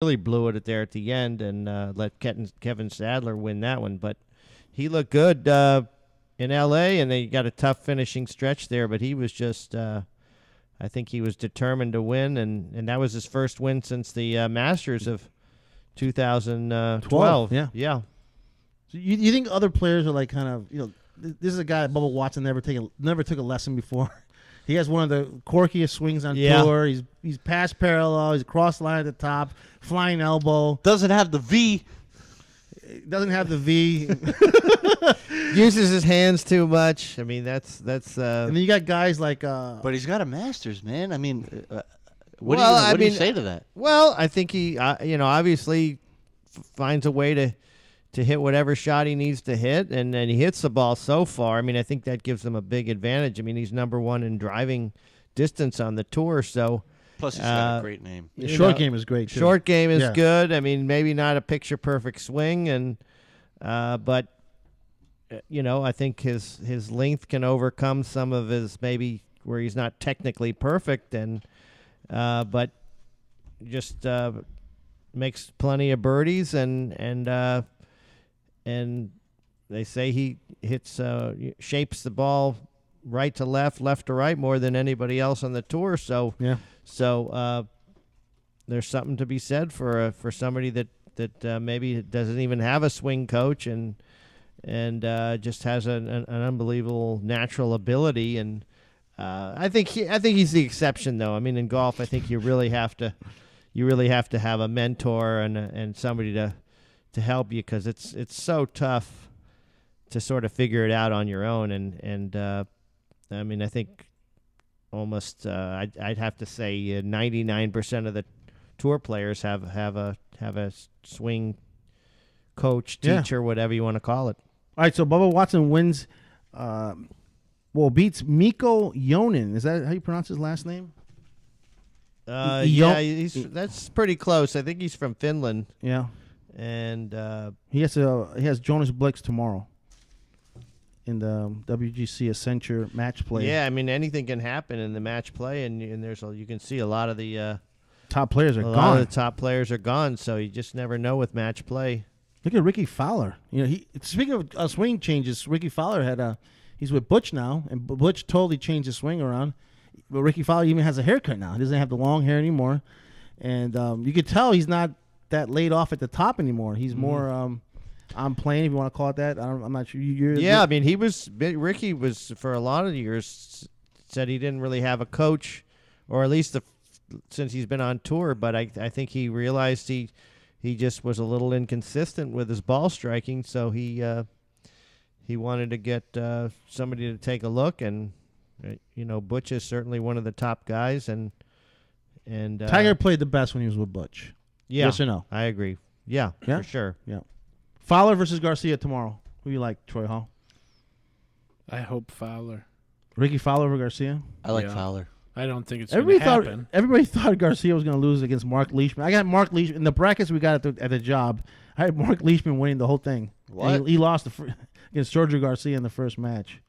really blew it there at the end and let Kevin Sadler win that one. But he looked good in L.A., and they got a tough finishing stretch there. But he was just, I think he was determined to win, and that was his first win since the Masters of 2012. Yeah. Yeah. So you think other players are like kind of, this is a guy that Bubba Watson never took a lesson before. He has one of the quirkiest swings on tour. He's pass parallel. He's cross line at the top, flying elbow. Doesn't have the V. Doesn't have the V. Uses his hands too much. I mean, that's. And then you got guys like. But he's got a Masters, man. I mean, what do you say to that? Well, I think he, obviously finds a way to hit whatever shot he needs to hit, and he hits the ball so far. I mean, I think that gives him a big advantage. I mean, he's number one in driving distance on the tour, so. Plus, he's got a great name. The short game is great, too. Short game is good. I mean, maybe not a picture-perfect swing, but, I think his length can overcome some of his maybe where he's not technically perfect, but just makes plenty of birdies, and they say he hits shapes the ball right to left, left to right more than anybody else on the tour. So there's something to be said for somebody that maybe doesn't even have a swing coach and just has an unbelievable natural ability. And I think he's the exception, though. I mean, in golf, I think you really have to have a mentor and somebody to help you, because it's so tough to sort of figure it out on your own. And I mean, I think almost I'd have to say 99% of the tour players have a swing coach, teacher, whatever you want to call it. All right, so Bubba Watson wins. Beats Mikko Ionen. Is that how you pronounce his last name? That's pretty close. I think he's from Finland. Yeah, and he has Jonas Blix tomorrow in the WGC Accenture match play. Yeah, I mean, anything can happen in the match play, and you can see a lot of the top players are gone. A lot of the top players are gone, so you just never know with match play. Look at Ricky Fowler. Speaking of swing changes, Ricky Fowler he's with Butch now, and Butch totally changed his swing around. But Ricky Fowler even has a haircut now. He doesn't have the long hair anymore. And you could tell he's not that laid off at the top anymore. He's more I'm playing, if you want to call it that. I'm not sure. I mean, Ricky was, for a lot of years, said he didn't really have a coach, or at least since he's been on tour. But I think he realized he just was a little inconsistent with his ball striking, so he wanted to get somebody to take a look, and Butch is certainly one of the top guys, and Tiger played the best when he was with Butch. Yeah, yes or no? I agree. Yeah, for sure. Yeah. Fowler versus Garcia tomorrow. Who you like, Troy Hall? I hope Fowler. Ricky Fowler over Garcia? I like Fowler. I don't think it's going to happen. Everybody thought Garcia was going to lose against Mark Leishman. I got Mark Leishman. In the brackets we got at the job, I had Mark Leishman winning the whole thing. What? He lost against Sergio Garcia in the first match.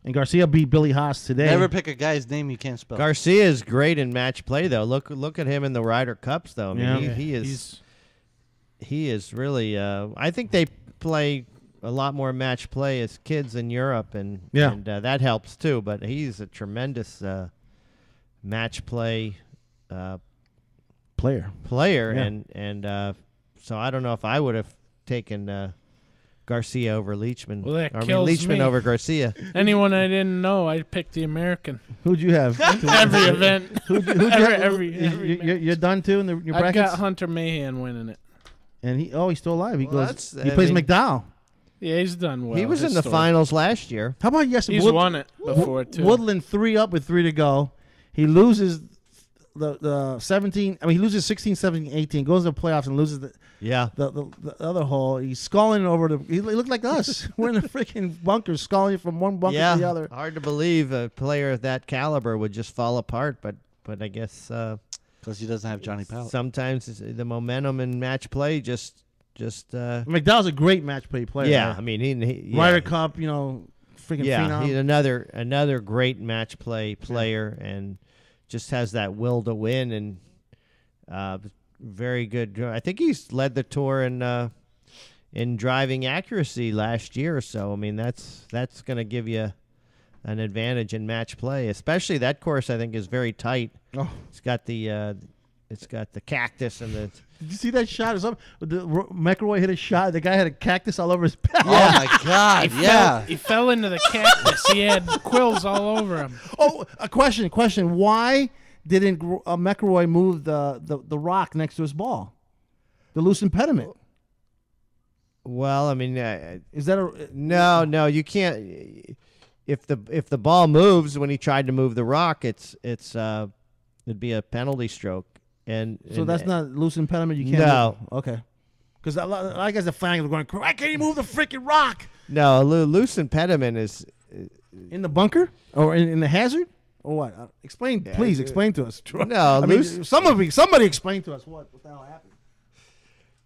And Garcia beat Billy Haas today. Never pick a guy's name you can't spell. Garcia is great in match play, though. Look at him in the Ryder Cups, though. I mean, he is really. I think they play a lot more match play as kids in Europe, and that helps too. But he's a tremendous match play player, and so I don't know if I would have taken Garcia over Leishman. Well, that kills Leishman me. over Garcia. Anyone I didn't know, I picked the American. Who'd you have? Every event. Every you're done too in your brackets? I got Hunter Mahan winning it. And he's still alive. He plays mean, McDowell. Yeah, he's done well. He was in the finals last year. How about He's won it before too. Woodland 3 up with 3 to go. He loses the 17. I mean, he loses 16, 17, 18. Goes to the playoffs and loses the other hole. He's sculling over he looked like us. We're in the freaking bunker, sculling from one bunker to the other. Hard to believe a player of that caliber would just fall apart, but I guess because he doesn't have Johnny Powell. Sometimes the momentum in match play just. McDowell's a great match play player. Yeah, right? I mean he Ryder Cup, freaking phenom. He's another great match play player, and just has that will to win. And very good. I think he's led the tour in driving accuracy last year or so. I mean, that's going to give you an advantage in match play, especially that course. I think is very tight. Oh. It's got the cactus and the. Did you see that shot? McIlroy hit a shot. The guy had a cactus all over his back. Oh my God! He fell into the cactus. He had quills all over him. Oh, a question. Why didn't McIlroy move the rock next to his ball? The loose impediment. Well, I mean, is that no? You can't. If the ball moves when he tried to move the rock, it'd be a penalty stroke. And that's not loose impediment. You can't. No. Move. Okay. Because a lot of guys are flying. They're going, why can't you move the freaking rock? No, loose impediment is in the bunker or in the hazard or what? Explain, please. Explain to us. No, somebody explain to us what the hell happened.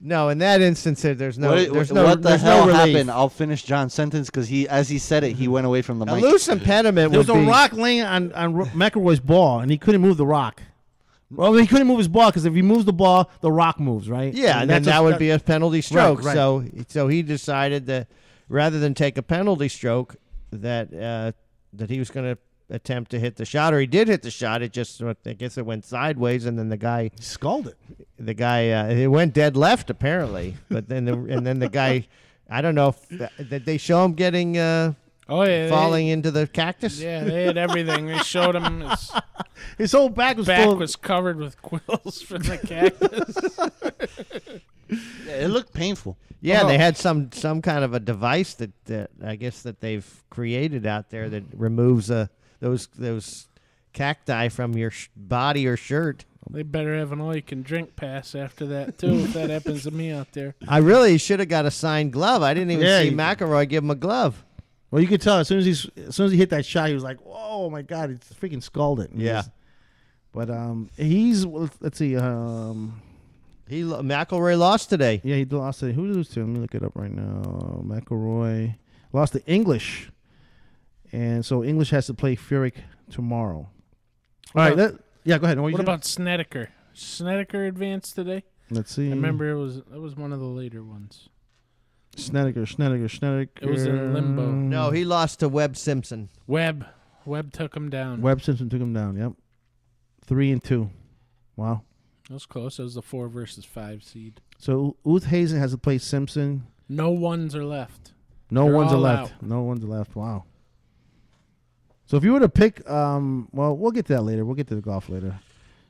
No, in that instance, there's no. What the hell happened? I'll finish John's sentence because as he said it, he went away from the mic. A loose impediment. There was a rock laying on McIlroy's ball, and he couldn't move the rock. Well, he couldn't move his ball because if he moves the ball, the rock moves, right? Yeah, and then that would be a penalty stroke. Right. So he decided that rather than take a penalty stroke, that he was going to attempt to hit the shot, or he did hit the shot. It just, I guess, it went sideways, and then the guy sculled it. The guy, it went dead left apparently, but then the guy, I don't know if they show him getting falling into the cactus. Yeah, they had everything. They showed him his whole back was covered with quills from the cactus. Yeah, it looked painful. Yeah, they had some kind of a device that I guess that they've created out there that removes those cacti from your body or shirt. They better have an all-you-can-drink pass after that, too, if that happens to me out there. I really should have got a signed glove. I didn't even see McIlroy give him a glove. Well, you could tell as soon as he hit that shot, he was like, "Oh my God!" It's freaking skulled it. Yeah, but let's see. McIlroy lost today. Yeah, he lost today. Who did he lose to? Let me look it up right now. McIlroy lost to English, and so English has to play Furyk tomorrow. All right. Go ahead. What about Snedeker? Snedeker advanced today? Let's see. I remember it was one of the later ones. Snedeker. It was in limbo. No, he lost to Webb Simpson. Webb took him down. Webb Simpson took him down. Yep. 3-2. Wow. That was close. That was the 4 versus 5 seed. So Oosthuizen has to play Simpson. No ones are left. No They're ones are all left. out. No ones are left. Wow. So if you were to pick, well, we'll get to that later. We'll get to the golf later.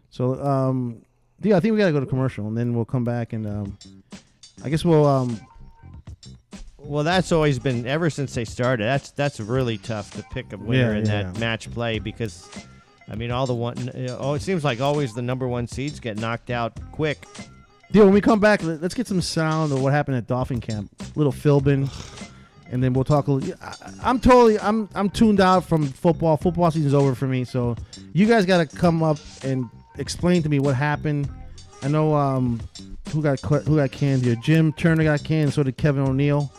So, I think we got to go to commercial, and then we'll come back, and I guess we'll. Well, that's always been, ever since they started, that's really tough to pick a winner in that match play because, I mean, it seems like always the number 1 seeds get knocked out quick. Deal, when we come back, let's get some sound of what happened at Dolphin Camp. Little Philbin. And then we'll talk a little. I'm tuned out from football. Football season's over for me. So you guys got to come up and explain to me what happened. I know who got canned here. Jim Turner got canned. So did Kevin O'Neill.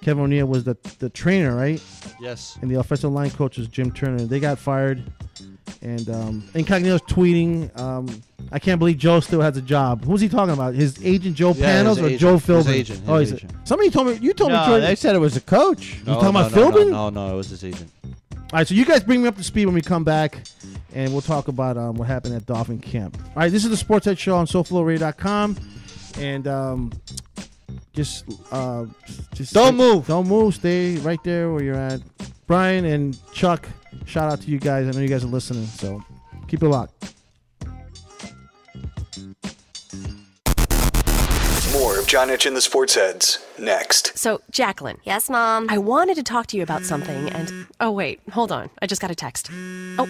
Kevin O'Neill was the trainer, right? Yes. And the offensive line coach was Jim Turner. They got fired. And Incognito's tweeting. I can't believe Joe still has a job. Who's he talking about? His agent Joe Panos or Joe Philbin? His agent. Somebody told me. You told me. No, they said it was a coach. You talking about Philbin? No, it was his agent. All right, so you guys bring me up to speed when we come back, and we'll talk about what happened at Dolphin Camp. All right, this is the Sports Head Show on SoFloRadio.com, and just don't move. Don't move. Stay right there where you're at. Brian and Chuck, shout out to you guys. I know you guys are listening, so keep it locked. More of John Hitch and the Sports Heads next. So, Jacqueline. Yes, Mom? I wanted to talk to you about something, and... Oh, wait. Hold on. I just got a text. Oh,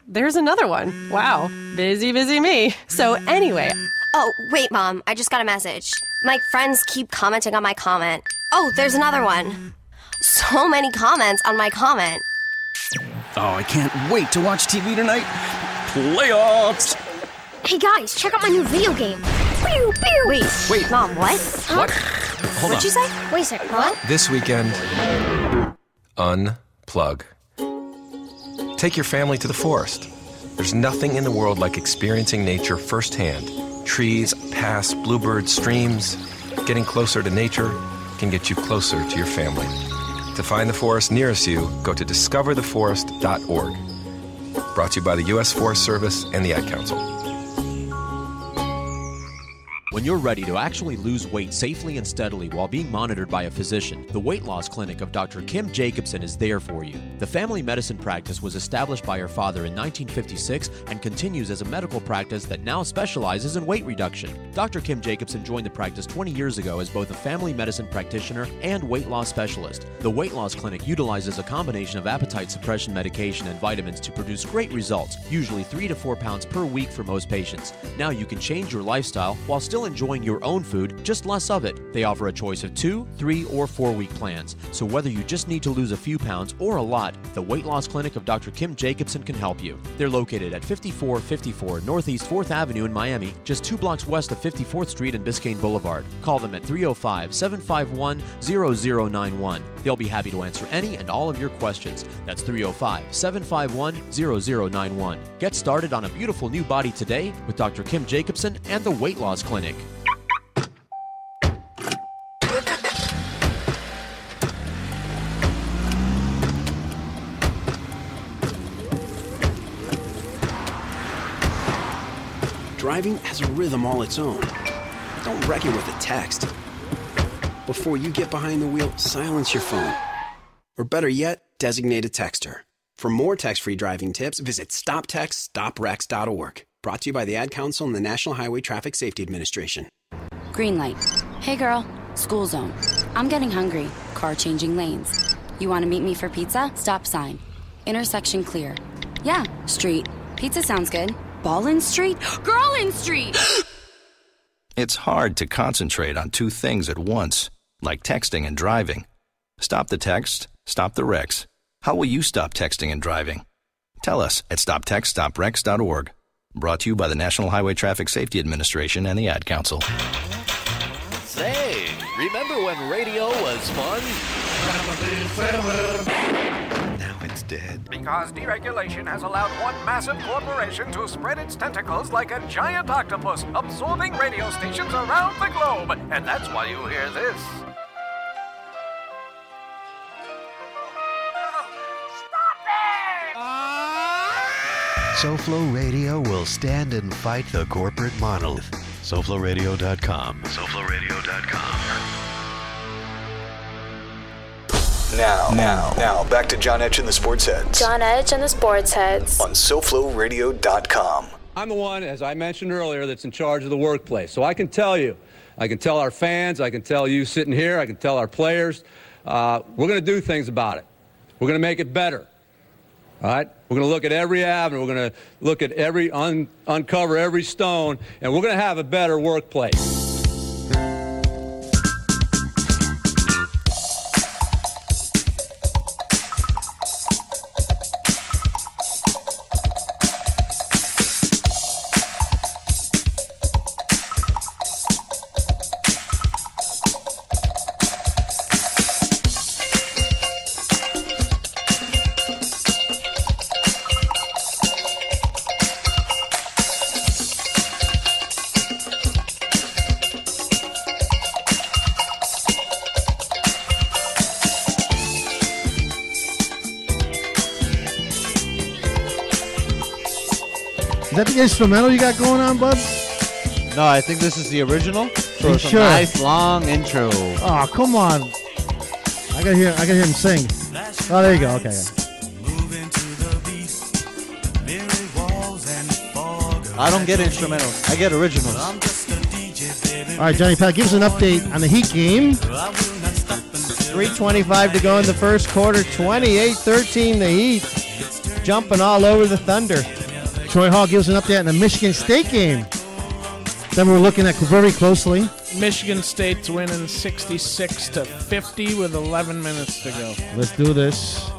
there's another one. Wow. Busy me. So, anyway... Oh, wait, Mom. I just got a message. My friends keep commenting on my comment. Oh, there's another one. So many comments on my comment. Oh, I can't wait to watch TV tonight. Playoffs! Hey, guys, check out my new video game. Pew, pew. Wait. Mom, what? Huh? What? Hold What'd you say? Wait a second, what? This weekend, unplug. Take your family to the forest. There's nothing in the world like experiencing nature firsthand Trees, paths, bluebirds, streams. Getting closer to nature can get you closer to your family. To find the forest nearest you, go to discovertheforest.org. Brought to you by the U.S. Forest Service and the Ad Council. When you're ready to actually lose weight safely and steadily while being monitored by a physician, the Weight Loss Clinic of Dr. Kim Jacobson is there for you. The family medicine practice was established by her father in 1956 and continues as a medical practice that now specializes in weight reduction. Dr. Kim Jacobson joined the practice 20 years ago as both a family medicine practitioner and weight loss specialist. The Weight Loss Clinic utilizes a combination of appetite suppression medication and vitamins to produce great results, usually 3 to 4 pounds per week for most patients. Now you can change your lifestyle while still enjoying your own food, just less of it. They offer a choice of 2, 3, or 4-week plans. So whether you just need to lose a few pounds or a lot, the Weight Loss Clinic of Dr. Kim Jacobson can help you. They're located at 5454 Northeast 4th Avenue in Miami, just 2 blocks west of 54th Street and Biscayne Boulevard. Call them at 305-751-0091. They'll be happy to answer any and all of your questions. That's 305-751-0091. Get started on a beautiful new body today with Dr. Kim Jacobson and the Weight Loss Clinic. Driving has a rhythm all its own. Don't wreck it with a text. Before you get behind the wheel, silence your phone. Or better yet, designate a texter. For more text-free driving tips, visit stoptextstoprex.org. Brought to you by the Ad Council and the National Highway Traffic Safety Administration. Green light. Hey girl, school zone. I'm getting hungry. Car changing lanes. You want to meet me for pizza? Stop sign. Intersection clear. Yeah, street. Pizza sounds good. Ball in street? Girl in street! It's hard to concentrate on two things at once, like texting and driving. Stop the text, stop the wrecks. How will you stop texting and driving? Tell us at stoptextstoprex.org. Brought to you by the National Highway Traffic Safety Administration and the Ad Council. Say, remember when radio was fun? Now it's dead. Because deregulation has allowed one massive corporation to spread its tentacles like a giant octopus, absorbing radio stations around the globe. And that's why you hear this. SoFlo Radio will stand and fight the corporate monolith. SoFloRadio.com. SoFloRadio.com. Now, back to John Etch and the Sports Heads. John Etch and the Sports Heads. On SoFloRadio.com. I'm the one, as I mentioned earlier, that's in charge of the workplace. So I can tell you, I can tell our fans, I can tell you sitting here, I can tell our players, we're going to do things about it. We're going to make it better. All right? We're going to look at every avenue. We're going to look at every, uncover every stone, and we're going to have a better workplace. Is that the instrumental you got going on, bud? No, I think this is the original. So You it's sure? a nice long intro. Oh, come on. I gotta hear him sing. Oh, there you go. Okay. I don't get instrumentals. I get originals. All right, Johnny Pat, give us an update on the Heat game. 3:25 to go in the first quarter. 28-13 the Heat. Jumping all over the Thunder. Troy Hall gives an update on the Michigan State game that we're looking at very closely. Michigan State's winning 66-50 with 11 minutes to go. Let's do this.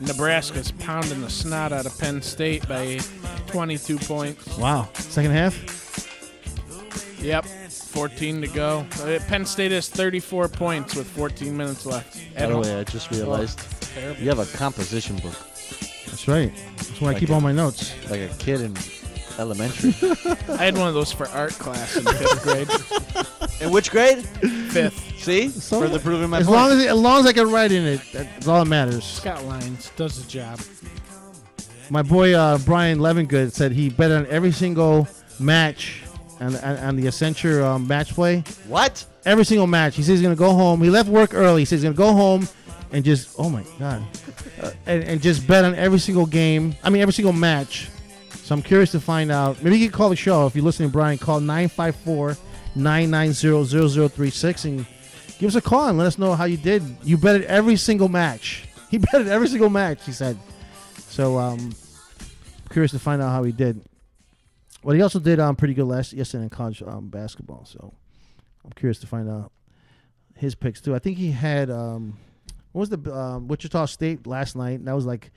Nebraska's pounding the snot out of Penn State by 22 points. Wow. Second half? Yep. 14 to go. Penn State has 34 points with 14 minutes left. By the way, I just realized you have a composition book. That's right. That's where I keep all my notes. Like a kid in Elementary. I had one of those for art class in 5th grade. In which grade? 5th. See? So, Further proving my as point. long as I can write in it, that's all that matters. Scott Lines does the job. My boy Brian Levengood said he bet on every single match on the Accenture match play. What? Every single match. He says he's going to go home. He left work early. He says he's going to go home and just, oh my God, and just bet on every single game. I mean, every single match. So I'm curious to find out. Maybe you can call the show. If you're listening, Brian, call 954-990-0036 and give us a call and let us know how you did. You betted every single match. He betted every single match, he said. So curious to find out how he did. Well, he also did pretty good yesterday in college basketball. So I'm curious to find out his picks too. I think he had what was the Wichita State last night? That was like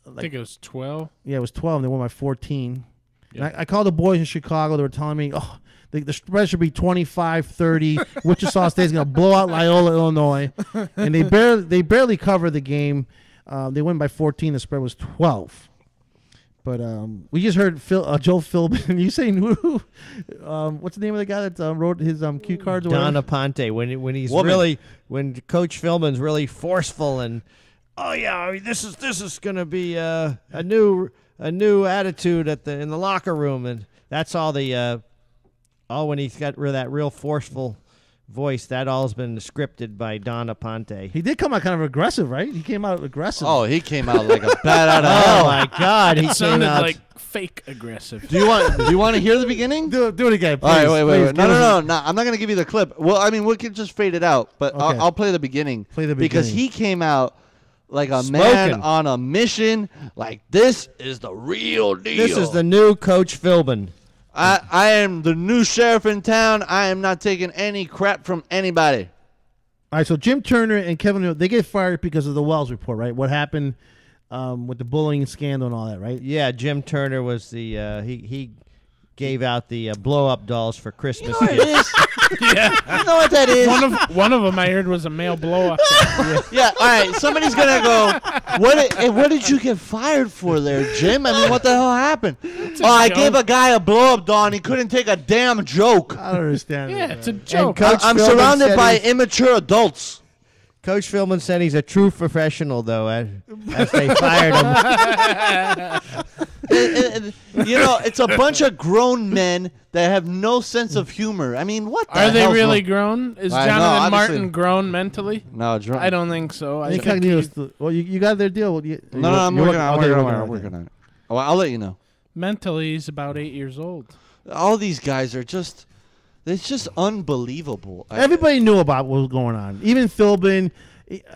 I think it was 12. Yeah, it was 12. And they won by 14. Yeah. And I called the boys in Chicago. They were telling me, oh, the spread should be 25-30. Wichita State's going to blow out Loyola, Illinois. And they barely covered the game. They won by 14. The spread was 12. But we just heard Joel Philbin. You saying who? What's the name of the guy that wrote his cue cards? Don Aponte. When Coach Philbin's really forceful and, oh yeah, I mean, this is going to be a new attitude in the locker room, and that's all when he's got that real forceful voice. That all's been scripted by Don Aponte. He did come out kind of aggressive, right? He came out aggressive. Oh, he came out like a bat out of hell. Oh my God, he sounded came out like fake aggressive. Do you want to hear the beginning? Do it again, please. All right, wait. Please, No. I'm not gonna give you the clip. Well, I mean, we can just fade it out, but Okay. I'll play the beginning. Play the because beginning. he came out like a Smoking. man on a mission. Like, this is the real deal. This is the new Coach Philbin. I am the new sheriff in town. I am not taking any crap from anybody. All right, so Jim Turner and Kevin O'Neill, they get fired because of the Wells report, right? What happened with the bullying scandal and all that, right? Yeah, Jim Turner was the he gave out the blow-up dolls for Christmas. You know what it is? Yeah. You know what that is? One of them I heard was a male blow-up. Yeah, all right. Somebody's going to go, what did you get fired for there, Jim? I mean, what the hell happened? I gave a guy a blow-up doll and he couldn't take a damn joke. I don't understand. Yeah, it's a joke. I'm surrounded by immature adults. Coach Philbin said he's a true professional, though, as they fired him. You know, it's a bunch of grown men that have no sense of humor. I mean, what the Are they hell's really wrong? grown? Is I know, Jonathan obviously. Martin grown mentally? No, I don't think so. I think Incognito's well, you got their deal. No, I'm working on it. Oh, I'll let you know. mentally he's about 8 years old. All these guys are just, it's just unbelievable. Everybody knew about what was going on. Even Philbin.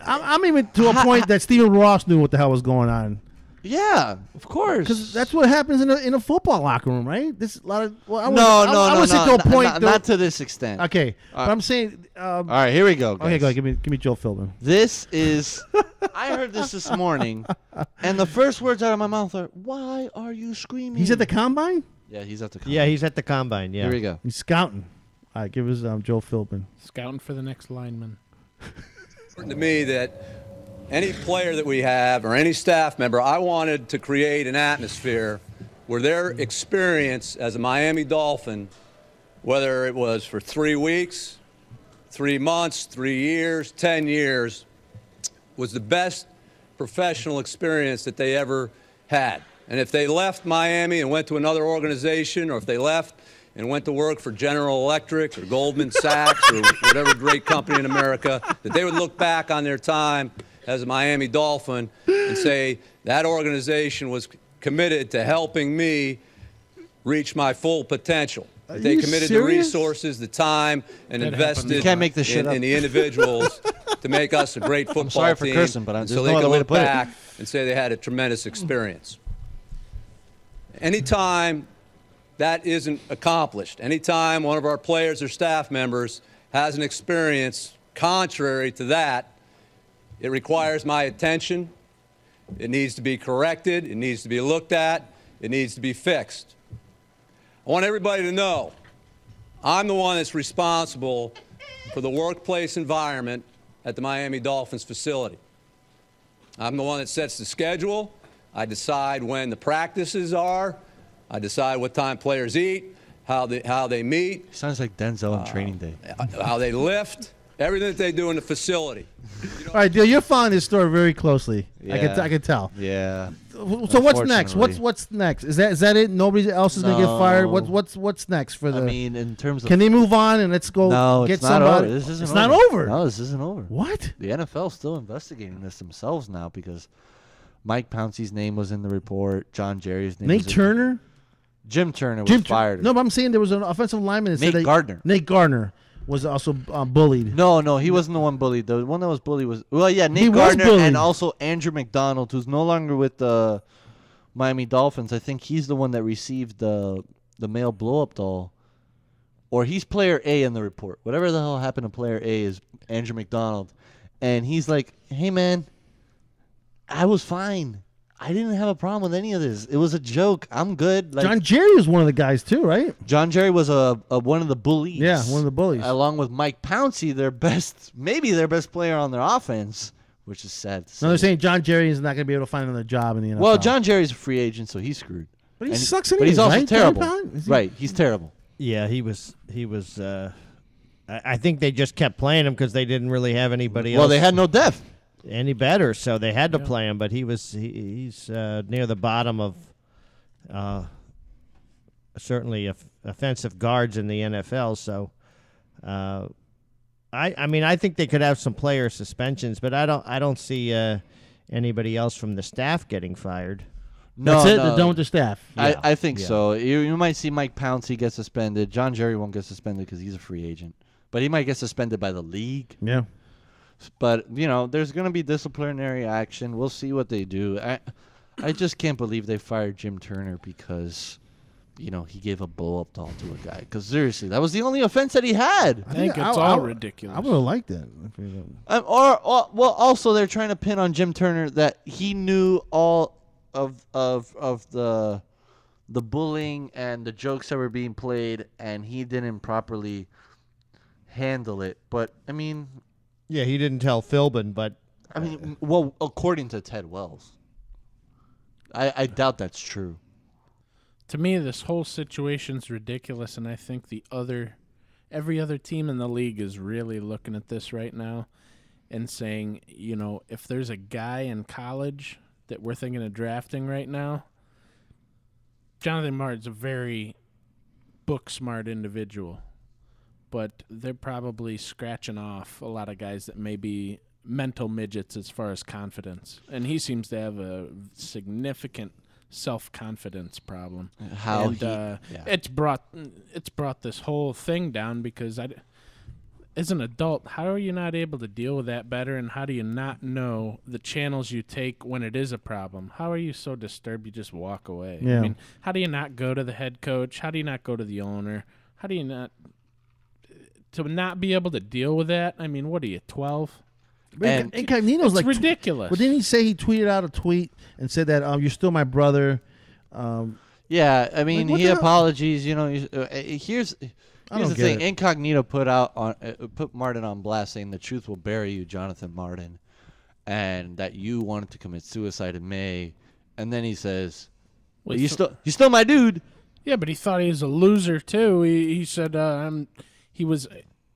I'm even to a point that Stephen Ross knew what the hell was going on. Yeah, of course. Because that's what happens in a football locker room, right? This a lot of I no, say to a point. not to this extent. Okay, but I'm saying. All right, here we go. Guys. Okay, go ahead. Give me Joe Philbin. This is. I heard this morning, and the first words out of my mouth are, "Why are you screaming?" He's at the combine. Yeah, he's at the combine. Yeah, he's at the combine. Yeah. Here we go. He's scouting. All right, give us Joe Philbin. Scouting for the next lineman. To me that any player that we have or any staff member, I wanted to create an atmosphere where their experience as a Miami Dolphin, whether it was for 3 weeks, 3 months, 3 years, 10 years, was the best professional experience that they ever had. And if they left Miami and went to another organization, or if they left and went to work for General Electric or Goldman Sachs or whatever great company in America, that they would look back on their time as a Miami Dolphin and say, that organization was committed to helping me reach my full potential. That they committed the resources, the time, and invested You can't make this shit up. in the individuals to make us a great football I'm sorry for team. cursing, but so there's they no other can way to look put it. back and say they had a tremendous experience. Anytime that isn't accomplished, anytime one of our players or staff members has an experience contrary to that, it requires my attention. It needs to be corrected. It needs to be looked at. It needs to be fixed. I want everybody to know I'm the one that's responsible for the workplace environment at the Miami Dolphins facility. I'm the one that sets the schedule. I decide when the practices are. I decide what time players eat, how they meet. Sounds like Denzel on training day. How they lift, everything that they do in the facility. All right, Dale, you're following this story very closely. Yeah. I can tell. Yeah. So what's next? What's next? Is that it? Nobody else is gonna get fired. What's next for the? I mean, in terms of can they move on and let's go get it's not somebody? over. This isn't it's over. not over. No, this isn't over. What? The NFL's still investigating this themselves now because Mike Pouncey's name was in the report. John Jerry's name. Nate Turner. Jim Turner was fired. No, but I'm saying there was an offensive lineman that said Nate Gardner. Nate Gardner was also bullied. No, he wasn't the one bullied. The one that was bullied was He Nate was Gardner bullied. and also Andrew McDonald, who's no longer with the Miami Dolphins. I think he's the one that received the male blow-up doll, or he's player A in the report. Whatever the hell happened to player A is Andrew McDonald, and he's like, "Hey man, I was fine. I didn't have a problem with any of this. It was a joke. I'm good." Like, John Jerry was one of the guys too, right? John Jerry was a one of the bullies. Yeah, one of the bullies. Along with Mike Pouncey, maybe their best player on their offense, which is sad to say. No, they're saying John Jerry is not going to be able to find another job in the NFL. Well, John Jerry's a free agent, so he's screwed. But he And sucks But anyways, he's also right? terrible. Is he- Right, he's terrible. Yeah, he was. I think they just kept playing him because they didn't really have anybody else. Well, they had no depth. Any better, so they had to play him. But he's near the bottom of certainly offensive guards in the NFL. So I mean I think they could have some player suspensions, but I don't see anybody else from the staff getting fired. That's it. They're done with the staff. I think so. You might see Mike Pouncey get suspended. John Jerry won't get suspended because he's a free agent, but he might get suspended by the league. Yeah. But there's going to be disciplinary action. We'll see what they do. I just can't believe they fired Jim Turner because he gave a blow-up doll to a guy. Because seriously, that was the only offense that he had. I think it's all ridiculous. I would have liked that. Well, also they're trying to pin on Jim Turner that he knew all of the bullying and the jokes that were being played, and he didn't properly handle it. But I mean, yeah, he didn't tell Philbin, but I mean, well, according to Ted Wells, I doubt that's true. To me, this whole situation's ridiculous, and I think every other team in the league is really looking at this right now and saying, if there's a guy in college that we're thinking of drafting right now, Jonathan Martin's a very book-smart individual, but they're probably scratching off a lot of guys that may be mental midgets as far as confidence, and he seems to have a significant self-confidence problem. It's brought this whole thing down because as an adult, how are you not able to deal with that better, and how do you not know the channels you take when it is a problem? How are you so disturbed you just walk away? Yeah. I mean, how do you not go to the head coach? How do you not go to the owner? How do you not to not be able to deal with that? I mean, what are you, 12? And Incognito's it's like ridiculous. But didn't he say he tweeted out a tweet and said that you're still my brother? Yeah, I mean, what he the hell? apologizes. Here's the thing. it. Incognito put Martin on blast, saying the truth will bury you, Jonathan Martin, and that you wanted to commit suicide in May. And then he says, Wait, "You still my dude." Yeah, but he thought he was a loser too. He said he was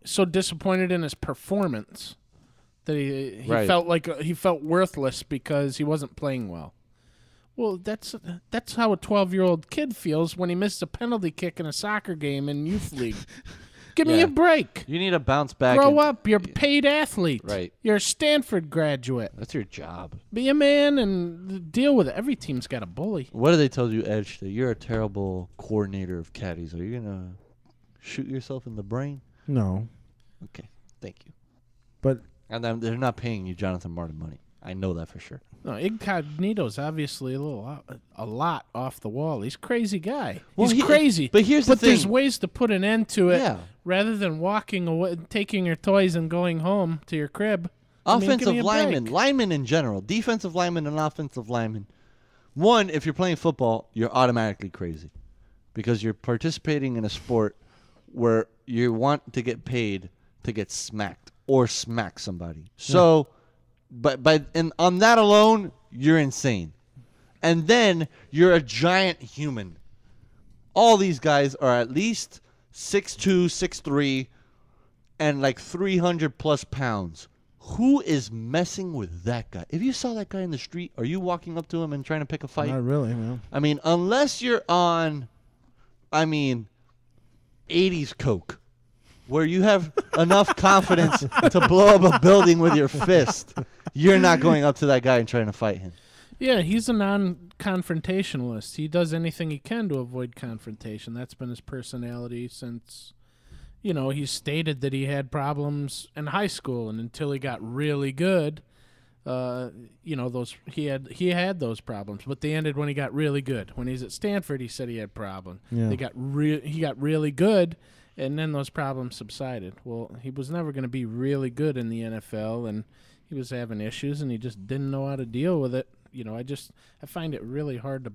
so disappointed in his performance that he Right. felt like he felt worthless because he wasn't playing well. Well, that's how a 12-year-old kid feels when he misses a penalty kick in a soccer game in youth league. Give me Yeah. a break. You need to bounce back. Grow up. You're a paid athlete. Right. You're a Stanford graduate. That's your job. Be a man and deal with it. Every team's got a bully. What do they tell you, Edge? That you're a terrible coordinator of caddies. Are you gonna shoot yourself in the brain? No. Okay, thank you. But they're not paying you Jonathan Martin money. I know that for sure. No, Incognito's obviously a lot off the wall. He's a crazy guy. Well, He's crazy. but here's the there's thing. ways to put an end to it Yeah. rather than walking away, taking your toys and going home to your crib. I mean, give Offensive me a linemen, break. linemen in general, defensive linemen and offensive linemen. One, if you're playing football, you're automatically crazy because you're participating in a sport where you want to get paid to get smacked or smack somebody. So, and on that alone, you're insane. And then you're a giant human All these guys are at least 6'2", 6'3", and like 300+ pounds. Who is messing with that guy? If you saw that guy in the street, are you walking up to him and trying to pick a fight? Not really, man. I mean, unless you're on, 80s coke, where you have enough confidence to blow up a building with your fist, you're not going up to that guy and trying to fight him. Yeah, he's a non-confrontationalist. He does anything he can to avoid confrontation. That's been his personality since, he stated that he had problems in high school, and until he got really good, he had those problems. But they ended when he got really good. When he's at Stanford, he said he had problems. Yeah. He got really good, and then those problems subsided. Well, he was never going to be really good in the NFL, and he was having issues, and he just didn't know how to deal with it. I find it really hard to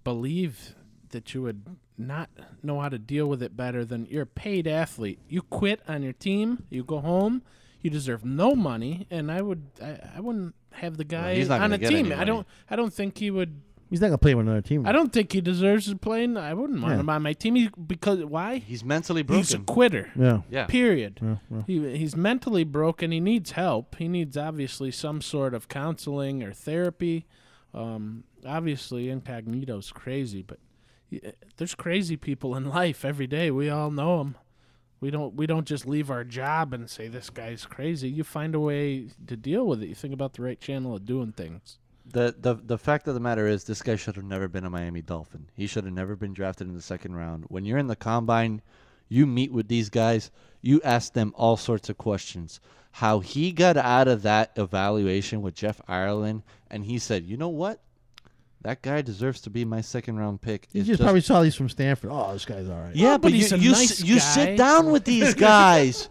believe that you would not know how to deal with it better than you're a paid athlete. You quit on your team, you go home, you deserve no money, and I wouldn't have the guy on a team. I don't think he would. He's not gonna play with another team. I don't think he deserves to play. I wouldn't want him on my team because why? He's mentally broken. He's a quitter. Yeah. Period. Yeah. He's mentally broken. He needs help. He needs obviously some sort of counseling or therapy. Obviously, Incognito's crazy, but there's crazy people in life every day. We all know them. We don't just leave our job and say this guy's crazy. You find a way to deal with it. You think about the right channel of doing things. The fact of the matter is, this guy should have never been a Miami Dolphin. He should have never been drafted in the second round. When you're in the combine, you meet with these guys, you ask them all sorts of questions. How he got out of that evaluation with Jeff Ireland, and he said, you know what? That guy deserves to be my second round pick. You just probably saw these from Stanford. Oh, this guy's all right. Yeah, but he's a nice you guy. sit down with these guys.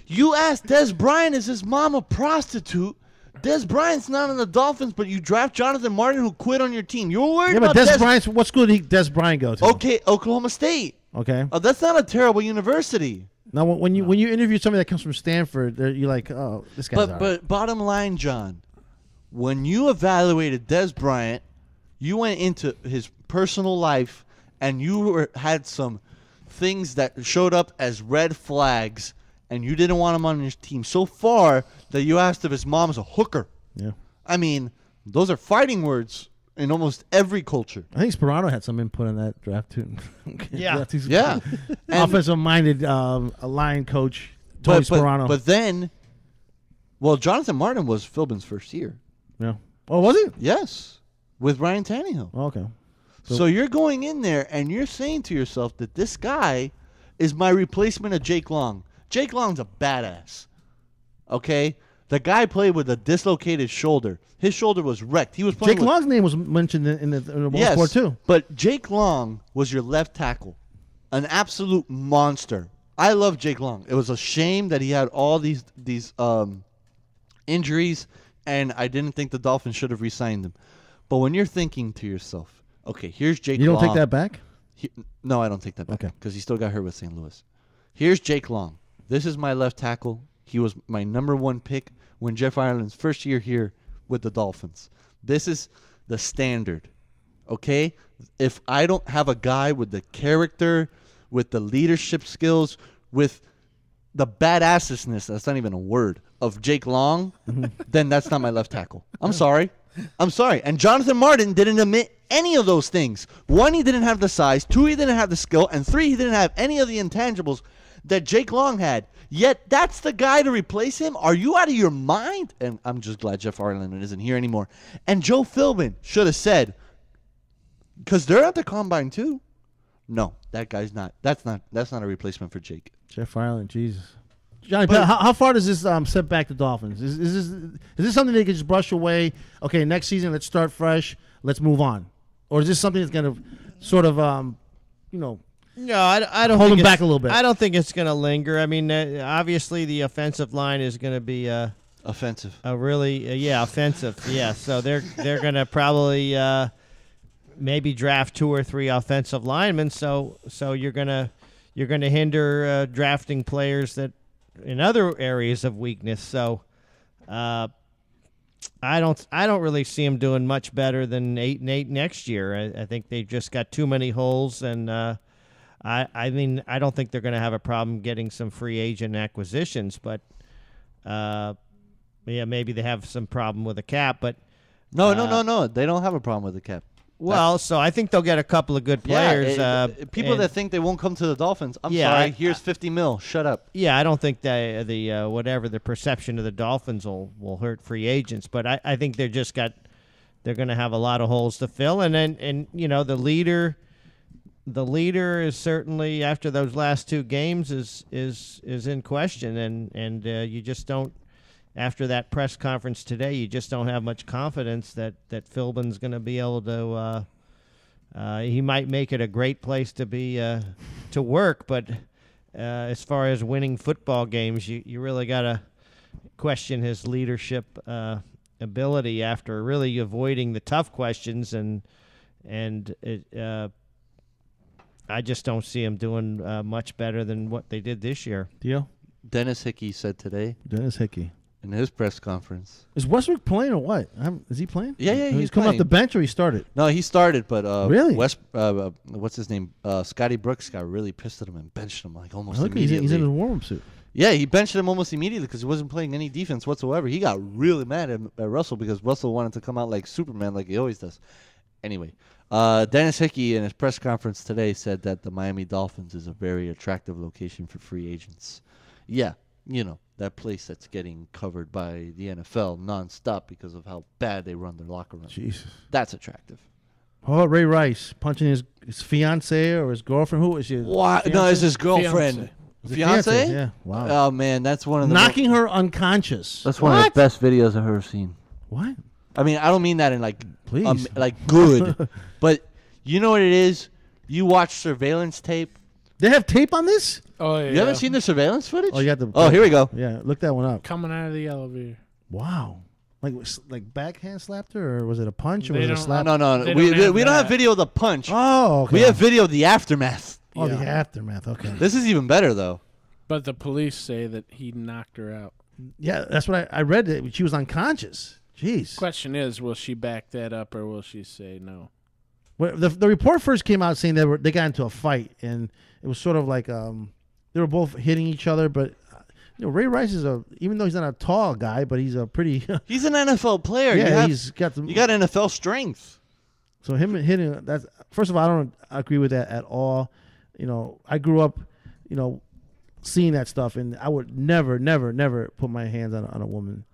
You ask Des Bryant, is his mom a prostitute? Des Bryant's not on the Dolphins, but you draft Jonathan Martin, who quit on your team. You're worried Yeah, but about Des Bryant. What school did Des Bryant go to? Okay, Oklahoma State. Okay. Oh, that's not a terrible university. Now, when you interview somebody that comes from Stanford, you're like, oh, this guy's all right. But bottom line, John, when you evaluated Des Bryant, you went into his personal life, and you had some things that showed up as red flags, and you didn't want him on your team so far that you asked if his mom's a hooker. Yeah. I mean, those are fighting words in almost every culture. I think Sperano had some input in that draft too. Yeah. Yeah. Offensive-minded line coach Tony Sperano. But then, Jonathan Martin was Philbin's first year. Yeah. Oh, was he? Yes, with Ryan Tannehill. Oh, okay. So you're going in there and you're saying to yourself that this guy is my replacement of Jake Long. Jake Long's a badass. Okay? The guy played with a dislocated shoulder. His shoulder was wrecked. He was playing Jake Long's name was mentioned in the ball sport too. But Jake Long was your left tackle. An absolute monster. I love Jake Long. It was a shame that he had all these injuries, and I didn't think the Dolphins should have re-signed him. But when you're thinking to yourself, okay, here's Jake Long. You don't take that back? No, I don't take that back. Okay. Because he still got hurt with St. Louis. Here's Jake Long. This is my left tackle. He was my number one pick when Jeff Ireland's first year here with the Dolphins. This is the standard. Okay? If I don't have a guy with the character, with the leadership skills, with the badassness, that's not even a word, of Jake Long, then that's not my left tackle. I'm sorry. And Jonathan Martin didn't admit any of those things. 1, he didn't have the size. 2, he didn't have the skill. And 3, he didn't have any of the intangibles that Jake Long had. Yet that's the guy to replace him? Are you out of your mind? And I'm just glad Jeff Ireland isn't here anymore. And Joe Philbin should have said, because they're at the combine too. No, that guy's not. That's not a replacement for Jake. Jeff Ireland, Jesus. Johnny, how far does this set back the Dolphins? Is this something they can just brush away? Okay, next season, let's start fresh. Let's move on. Or is this something that's going to sort of, No, I don't hold think them back a little bit? I don't think it's going to linger. I mean, obviously the offensive line is going to be offensive. Offensive. Yeah, so they're going to probably maybe draft 2 or 3 offensive linemen. So you're going to hinder drafting players that in other areas of weakness. So I don't really see them doing much better than 8-8 next year. I think they've just got too many holes, and I mean, I don't think they're going to have a problem getting some free agent acquisitions, but maybe they have some problem with the cap. But No, they don't have a problem with the cap. Well, so I think they'll get a couple of good players. People that think they won't come to the Dolphins, I'm sorry. Here's $50 million. Shut up. Yeah, I don't think that the perception of the Dolphins will hurt free agents, but I think they're going to have a lot of holes to fill, and the leader is certainly, after those last two games, is in question, and you just don't. After that press conference today, you just don't have much confidence that Philbin's going to be able to. He might make it a great place to be to work, but as far as winning football games, you really got to question his leadership ability after really avoiding the tough questions, and I just don't see him doing much better than what they did this year. Deal. Dennis Hickey said today. Dennis Hickey. In his press conference. Is Westbrook playing or what? Is he playing? Yeah, he's coming off the bench, or he started? No, he started, but really, what's his name? Scotty Brooks got really pissed at him and benched him like almost immediately. He's in his warm-up suit. Yeah, he benched him almost immediately because he wasn't playing any defense whatsoever. He got really mad at Russell because Russell wanted to come out like Superman, like he always does. Anyway, Dennis Hickey in his press conference today said that the Miami Dolphins is a very attractive location for free agents. Yeah, that place that's getting covered by the NFL nonstop because of how bad they run their locker room. Jesus. That's attractive. How about Ray Rice punching his fiance or his girlfriend? Who is she? What? No, it's his girlfriend. Fiance? Yeah. Wow. Oh man, that's one of the knocking her unconscious. That's one of the best videos I've ever seen. What? I mean, I don't mean that in like please, like good, but you know what it is? You watch surveillance tape. They have tape on this? Oh, yeah. You haven't seen the surveillance footage? Oh, you got the. Oh, here we go. Yeah, look that one up. Coming out of the elevator. Wow. Like backhand slapped her, or was it a punch, or was it a slap? No. We don't have video of the punch. Oh, okay. We have video of the aftermath. Oh, the aftermath. Okay. This is even better though. But the police say that he knocked her out. Yeah, that's what I read. That she was unconscious. Jeez. Question is, will she back that up, or will she say no? Well, the report first came out saying they got into a fight, and it was sort of like they were both hitting each other. But Ray Rice is even though he's not a tall guy, but he's a pretty. He's an NFL player. Yeah, you got NFL strength. So him hitting that. First of all, I don't agree with that at all. I grew up, seeing that stuff, and I would never put my hands on a woman.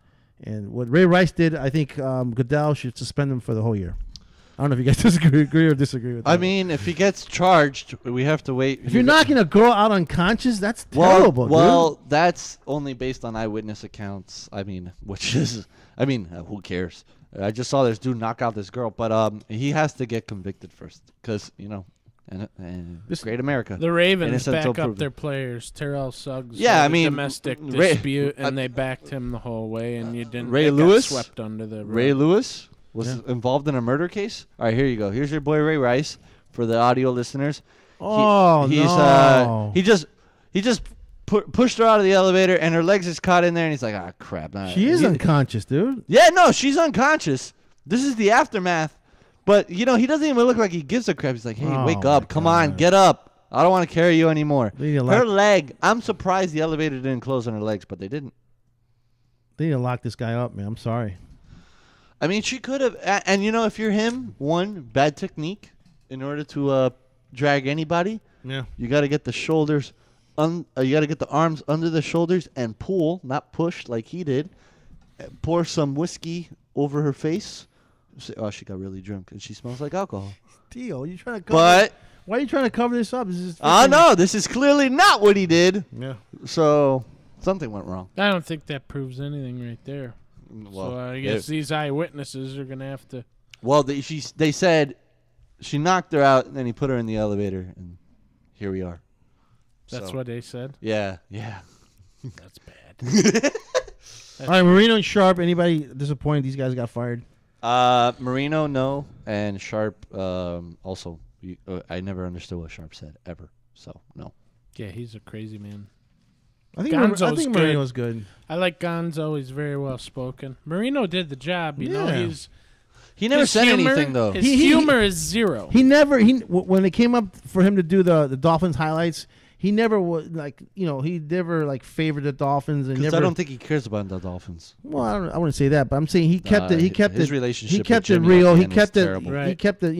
And what Ray Rice did, I think Goodell should suspend him for the whole year. I don't know if you guys agree or disagree with that. I mean, if he gets charged, we have to wait. If you're knocking a girl out unconscious, that's terrible. Well, dude. That's only based on eyewitness accounts. I mean, who cares? I just saw this dude knock out this girl, but he has to get convicted first because and great America. The Ravens Innocent back till up their players. Terrell Suggs. Yeah, had a domestic dispute, and they backed him the whole way, and you didn't. Ray it got Lewis swept under the rug. Ray Lewis was involved in a murder case. All right, here you go. Here's your boy Ray Rice for the audio listeners. No! He just pushed her out of the elevator, and her legs is caught in there, and he's like, "Ah, crap!" Nah. She is unconscious, dude. Yeah, no, she's unconscious. This is the aftermath. But, he doesn't even look like he gives a crap. He's like, hey, wake up. Come on, get up. I don't want to carry you anymore. Her leg, I'm surprised the elevator didn't close on her legs, but they didn't. They need to lock this guy up, man. I'm sorry. I mean, she could have. And, if you're him, bad technique in order to drag anybody. Yeah. You got to get the shoulders, you got to get the arms under the shoulders and pull, not push like he did. Pour some whiskey over her face. Oh, she got really drunk, and she smells like alcohol. Deal, you trying to cover? But why are you trying to cover this up? No, this is clearly not what he did. Yeah. So something went wrong. I don't think that proves anything right there. Well, so I guess these eyewitnesses are going to have to. Well, they said she knocked her out, and then he put her in the elevator, and here we are. That's what they said? Yeah. That's bad. All right, Marino and Sharp. Anybody disappointed? These guys got fired. Marino, no, and Sharp also. I never understood what Sharp said ever, so no. Yeah, he's a crazy man. I think Gonzo's Marino's good. I like Gonzo. He's very well spoken. Marino did the job. You know, he never his said humor, anything though. His humor is zero. He never when it came up for him to do the Dolphins highlights, he never was like he never like favored the Dolphins and Because never. I don't think he cares about the Dolphins. Well, I wouldn't say that, but I'm saying he kept it. He kept his it. relationship He kept with it Jimmy real. at the He end was kept it. terrible. He kept it.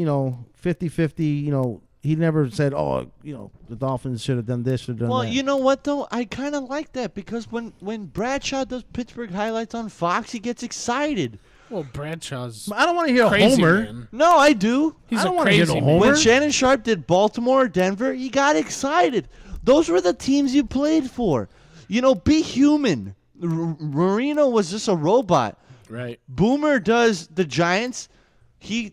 50-50. He never said, "Oh, the Dolphins should have done this, should have done Well, that." you know what though? I kind of like that because when Bradshaw does Pittsburgh highlights on Fox, he gets excited. Well, Bradshaw's. I don't want to hear crazy, Homer. man. No, I do. He's I don't a want to hear crazy no man. Homer. When Shannon Sharp did Baltimore, Denver, he got excited. Those were the teams you played for. Be human. Marino was just a robot. Right. Boomer does the Giants. He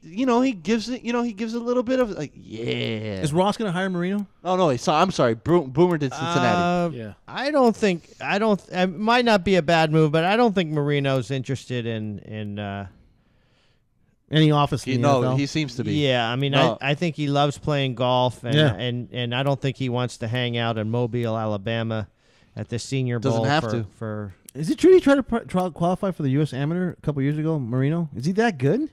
gives it. He gives a little bit of like, yeah. Is Ross going to hire Marino? Oh no, I'm sorry. Boomer did Cincinnati. Yeah. I don't think. It might not be a bad move, but I don't think Marino's interested in. Any office in the NFL? He seems to be. Yeah, I mean, No. I think he loves playing golf, and, Yeah. and I don't think he wants to hang out in Mobile, Alabama, at the Senior Doesn't Bowl have for, to. for. Is it true he tried to qualify for the U.S. Amateur a couple years ago, Marino? Is he that good?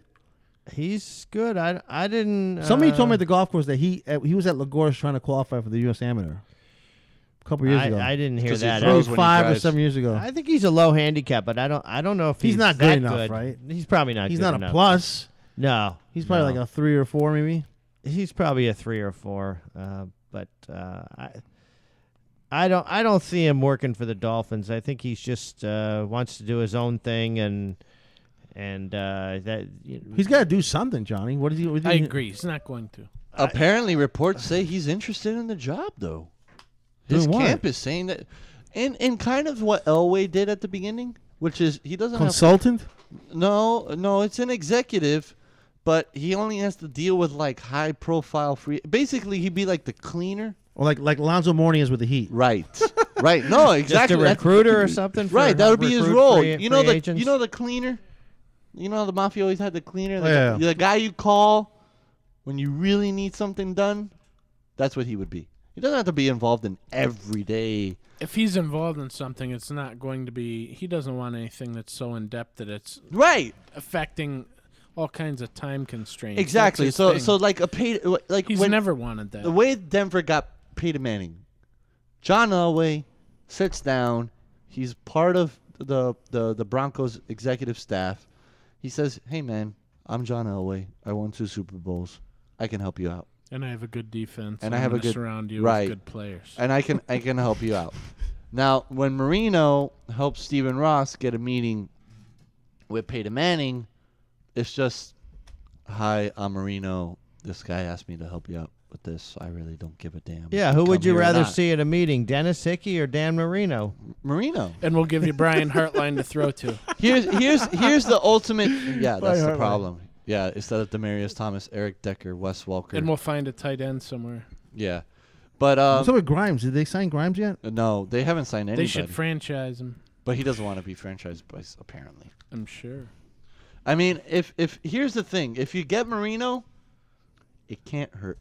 He's good. I didn't. Somebody told me at the golf course that he was at Lagos trying to qualify for the U.S. Amateur a couple years ago. I didn't hear 'Cause he that. throws Maybe when he 5 or drives. 7 years ago. I think he's a low handicap, but I don't know if He's he's not that good enough, right? He's probably not. He's good not enough. a plus. No, He's probably like a 3 or 4, maybe. He's probably a 3 or 4. But I don't see him working for the Dolphins. I think he's just wants to do his own thing and that. He's got to do something, Johnny. What is he? I agree. He's not going to. Apparently, reports say he's interested in the job, though. His Doing what? camp is saying that, and kind of what Elway did at the beginning, which is he doesn't Consultant? No, it's an executive, but he only has to deal with like high profile free. Basically, he'd be like the cleaner. Or like Lonzo Mourning is with the Heat. Right. Right. No, exactly. Just a recruiter or something. Right. For That would be his recruit role. free The agents? the cleaner. The mafia always had the cleaner. Yeah. The guy you call when you really need something done. That's what he would be. He doesn't have to be involved in every day. If he's involved in something, it's not going to be. He doesn't want anything that's so in depth that it's Right. affecting all kinds of time constraints. Exactly. That's his So thing. like a paid like He's when, never wanted that. The way Denver got Peyton Manning, John Elway sits down. He's part of the Broncos executive staff. He says, "Hey man, I'm John Elway. I won 2 Super Bowls. I can help you out, And I have a good defense. and I'm I have a gonna good surround you right, with good players. and I can help you out." Now, when Marino helps Stephen Ross get a meeting with Peyton Manning, it's just, "Hi, I'm Marino. This guy asked me to help you out with this. I really don't give a damn." Yeah, if who come would you here or rather not." see at a meeting, Dennis Hickey or Dan Marino? Marino. And we'll give you Brian Hartline to throw to. Here's the ultimate. Yeah, that's the Hartline. problem. Yeah, instead of Demarius Thomas, Eric Decker, Wes Welker. And we'll find a tight end somewhere. Yeah, but What's up with Grimes? Did they sign Grimes yet? no, they haven't signed anybody. They should franchise him. But he doesn't want to be franchised by apparently. I'm sure. I mean, if here's the thing, if you get Marino, it can't hurt.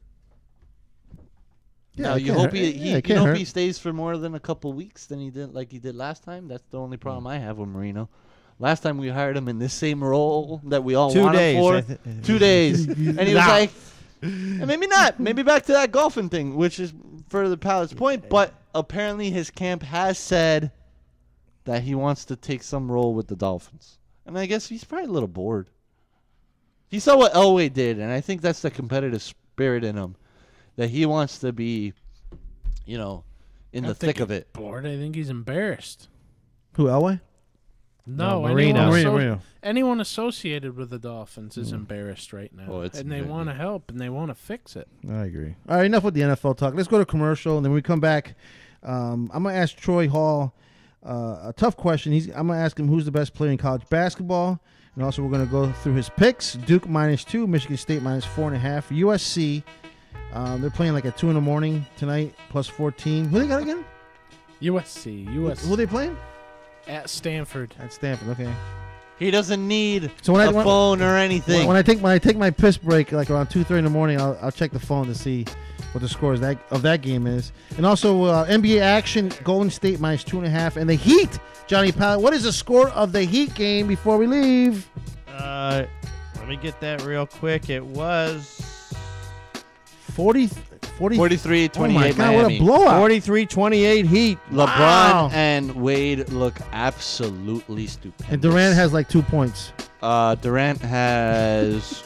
Yeah, now it you can't hope hurt. he Yeah, it you can't hope he hurt. stays for more than a couple weeks than he did last time. That's the only problem I have with Marino. Last time we hired him in this same role that we all 2 wanted days, for. I thi- 2 days, and he was Nah. like, and maybe not. Maybe back to that golfing thing, which is further Pallett's point. But apparently his camp has said that he wants to take some role with the Dolphins. And I guess he's probably a little bored. He saw what Elway did, and I think that's the competitive spirit in him, that he wants to be, in I the don't thick think of he's it. Bored. I think he's embarrassed. Who, Elway? No, Marino. Marino. anyone associated with the Dolphins is embarrassed right now, Oh, it's and they very- want to help and they want to fix it. I agree. All right, enough with the NFL talk. Let's go to commercial, and then when we come back, I'm going to ask Troy Hall a tough question. I'm going to ask him who's the best player in college basketball, and also we're going to go through his picks. Duke -2, Michigan State -4.5, USC. They're playing like at 2 in the morning tonight, +14. Who they got again? USC. Who they playing? At Stanford. At Stanford. Okay. He doesn't need So when a phone or anything. When I take my piss break, like around 2:30 in the morning, I'll check the phone to see what the score is of that game is. And also NBA action, Golden State minus 2.5. And the Heat, Johnny Powell. What is the score of the Heat game before we leave? Let me get that real quick. It was 43-28 Oh my God, Miami. what a blowout. 43-28 Heat. LeBron Wow. and Wade look absolutely stupid. And Durant has like 2 points. Durant has,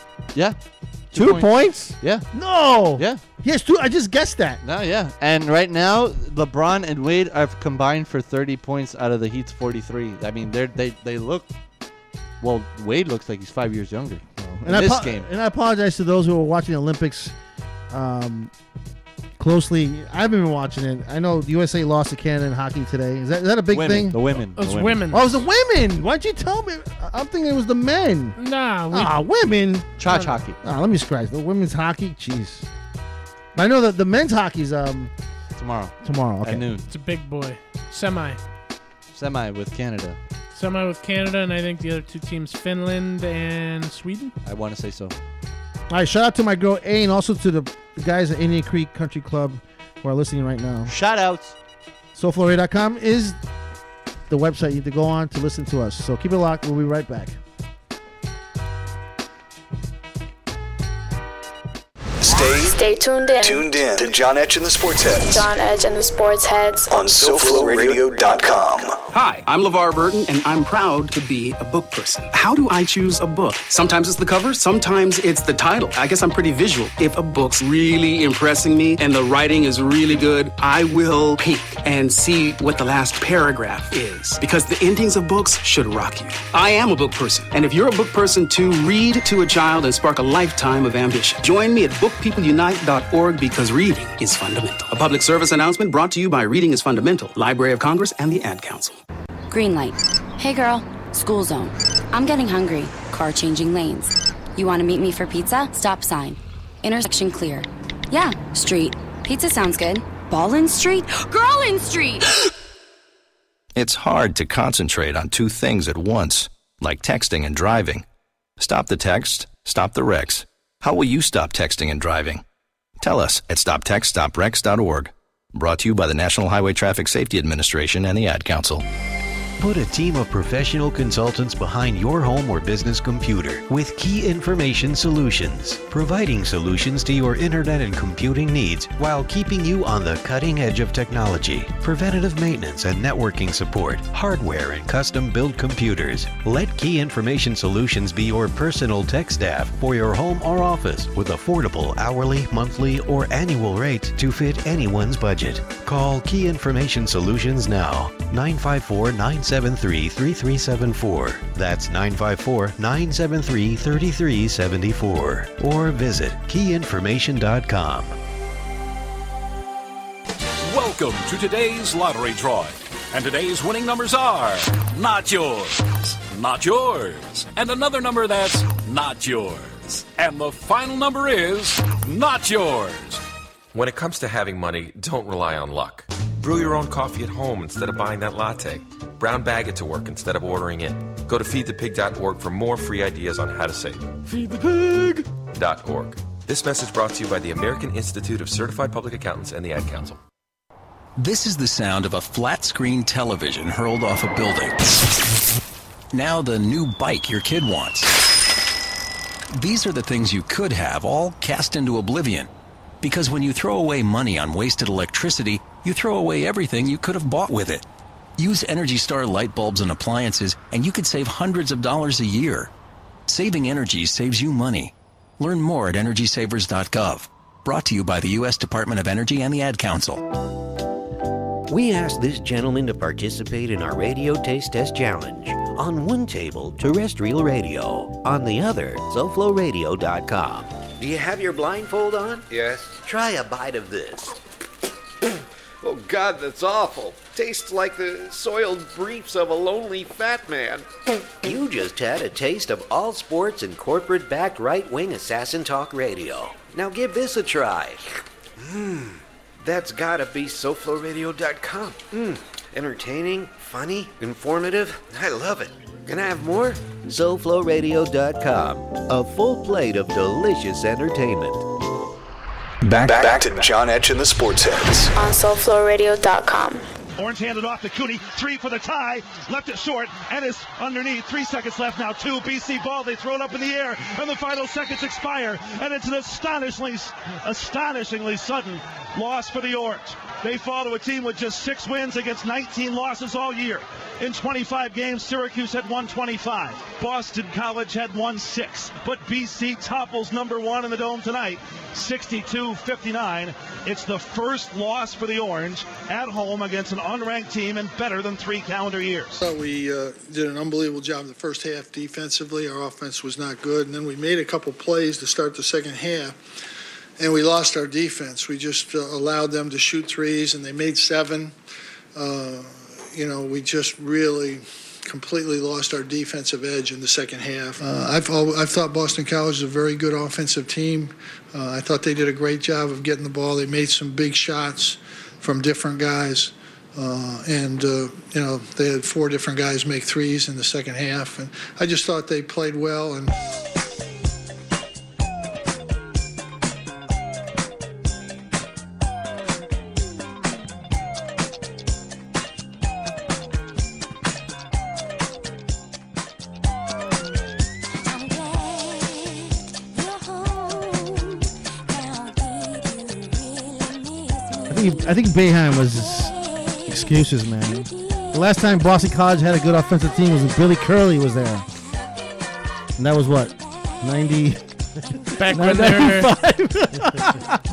2 points? Yeah. No. Yeah. Yes, 2. I just guessed that. No, yeah. And right now, LeBron and Wade have combined for 30 points out of the Heat's 43. I mean, they look. Well, Wade looks like he's 5 years younger in this game. And I apologize to those who are watching the Olympics closely. I haven't been watching it. I know the USA lost to Canada in hockey today. Is that a big thing? The women. It's women. Oh, it was the women. Why'd you tell me? I'm thinking it was the men. Nah. Women. Charge hockey. Let me scratch. The women's hockey? Jeez. But I know that the men's hockey's tomorrow. Okay. At noon. It's a big boy. Semi with Canada. Semi with Canada, and I think the other two teams, Finland and Sweden. I want to say so. All right, shout out to my girl A and also to the guys at Indian Creek Country Club who are listening right now. Shout outs. SoFloRadio.com is the website you need to go on to listen to us. So keep it locked. We'll be right back. Stay tuned in to John Edge and the Sports Heads John Edge and the Sports Heads on SoFloRadio.com. Hi, I'm LeVar Burton, and I'm proud to be a book person. How do I choose a book? Sometimes it's the cover, sometimes it's the title. I guess I'm pretty visual. If a book's really impressing me and the writing is really good, I will peek and see what the last paragraph is. Because the endings of books should rock you. I am a book person, and if you're a book person too, read to a child and spark a lifetime of ambition. Join me at bookpeopleunite.org because reading is fundamental. A public service announcement brought to you by Reading is Fundamental, Library of Congress, and the Ad Council. Green light. Hey girl, school zone. I'm getting hungry. Car changing lanes. You want to meet me for pizza? Stop sign. Intersection clear. Yeah, street. Pizza sounds good. Ballin Street? Girlin Street! It's hard to concentrate on two things at once, like texting and driving. Stop the text, stop the wrecks. How will you stop texting and driving? Tell us at stoptextstoprex.org. Brought to you by the National Highway Traffic Safety Administration and the Ad Council. Put a team of professional consultants behind your home or business computer with Key Information Solutions, providing solutions to your internet and computing needs while keeping you on the cutting edge of technology. Preventative maintenance and networking support, hardware and custom-built computers. Let Key Information Solutions be your personal tech staff for your home or office with affordable hourly, monthly, or annual rates to fit anyone's budget. Call Key Information Solutions now, 954-973-3374. That's 954-973-3374. Or visit keyinformation.com. Welcome to today's lottery drawing. And today's winning numbers are not yours, not yours, and another number that's not yours. And the final number is not yours. When it comes to having money, don't rely on luck. Brew your own coffee at home instead of buying that latte. Brown bag it to work instead of ordering it. Go to feedthepig.org for more free ideas on how to save. Feedthepig.org. This message brought to you by the American Institute of Certified Public Accountants and the Ad Council. This is the sound of a flat-screen television hurled off a building. Now the new bike your kid wants. These are the things you could have all cast into oblivion. Because when you throw away money on wasted electricity, you throw away everything you could have bought with it. Use Energy Star light bulbs and appliances, and you could save hundreds of dollars a year. Saving energy saves you money. Learn more at EnergySavers.gov. Brought to you by the U.S. Department of Energy and the Ad Council. We asked this gentleman to participate in our Radio Taste Test Challenge. On one table, terrestrial radio. On the other, SoFloRadio.com. Do you have your blindfold on? Yes. Try a bite of this. Oh, God, that's awful. Tastes like the soiled briefs of a lonely fat man. You just had a taste of all sports and corporate-backed right-wing assassin talk radio. Now give this a try. That's gotta be SoFloRadio.com. Entertaining, funny, informative. I love it. Can I have more? SoFloRadio.com. A full plate of delicious entertainment. Back to John Etch and the Sports Heads. On SoulFlowRadio.com. Orange handed off to Cooney. 3 for the tie. Left it short. And is underneath. 3 seconds left now. 2. BC ball. They throw it up in the air. And the final seconds expire. And it's an astonishingly sudden loss for the Orange. They fall to a team with just 6 wins against 19 losses all year. In 25 games, Syracuse had won 25. Boston College had won 6. But BC topples number 1 in the Dome tonight, 62-59. It's the first loss for the Orange at home against an unranked team in better than 3 calendar years. I thought we did an unbelievable job in the first half defensively. Our offense was not good. And then we made a couple plays to start the second half. And we lost our defense. We just allowed them to shoot threes, and they made 7. We just really completely lost our defensive edge in the second half. I've thought Boston College is a very good offensive team. I thought they did a great job of getting the ball. They made some big shots from different guys. They had 4 different guys make threes in the second half. And I just thought they played well. And I think Boeheim was excuses, man. The last time Boston College had a good offensive team was when Billy Curley was there. And that was what? 90... Back when they're...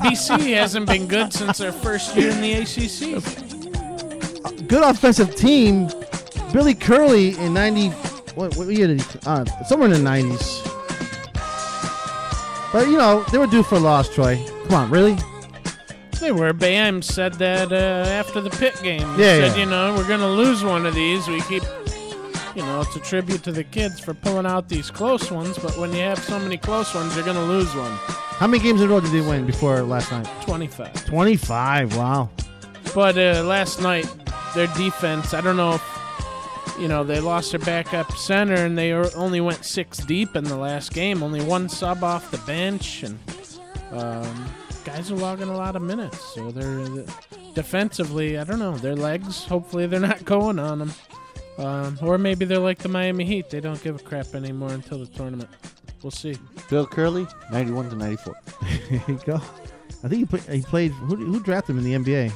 BC hasn't been good since their first year in the ACC. Good offensive team. Billy Curley in 90... What year did he... somewhere in the 90s. But, they were due for a loss, Troy. Come on, really? They were. Boeheim said that after the Pitt game. He said, we're going to lose one of these. We keep, it's a tribute to the kids for pulling out these close ones. But when you have so many close ones, you're going to lose one. How many games in a row did they win before last night? 25. 25, wow. But last night, their defense, I don't know if, they lost their backup center and they only went 6 deep in the last game. Only 1 sub off the bench. And guys are logging a lot of minutes, so they're defensively, I don't know, their legs, hopefully they're not going on them. Or maybe they're like the Miami Heat. They don't give a crap anymore until the tournament. We'll see. Bill Curley, 91-94. There you go. I think he played, who drafted him in the NBA?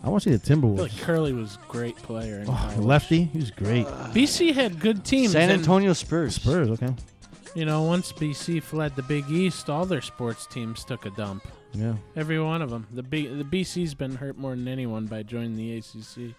I want to see the Timberwolves. I feel like Curley was a great player. Lefty, he was great. BC had good teams. San Antonio Spurs. Spurs, okay. Once BC fled the Big East, all their sports teams took a dump. Yeah. Every one of them. The BC's been hurt more than anyone by joining the ACC.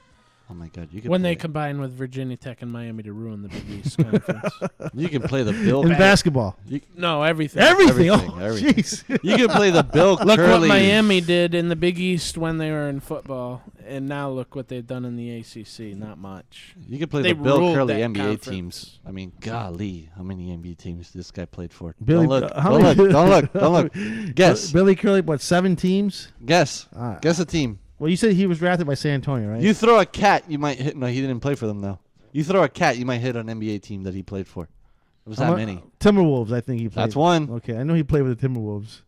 Oh, my God. When they combine with Virginia Tech and Miami to ruin the Big East Conference. You can play the Bill... In basketball. No, everything. Everything. Jeez. You can play the Bill Curley... Look what Miami did in the Big East when they were in football, and now look what they've done in the ACC. Not much. You can play the Bill Curley NBA teams. I mean, golly, how many NBA teams this guy played for? Billy, don't look. Guess. Billy Curley, 7 teams? Guess. Guess a team. Well, you said he was drafted by San Antonio, right? You throw a cat, you might hit... No, he didn't play for them, though. You throw a cat, you might hit an NBA team that he played for. It was that many. Timberwolves, I think he played. That's one. Okay, I know he played with the Timberwolves.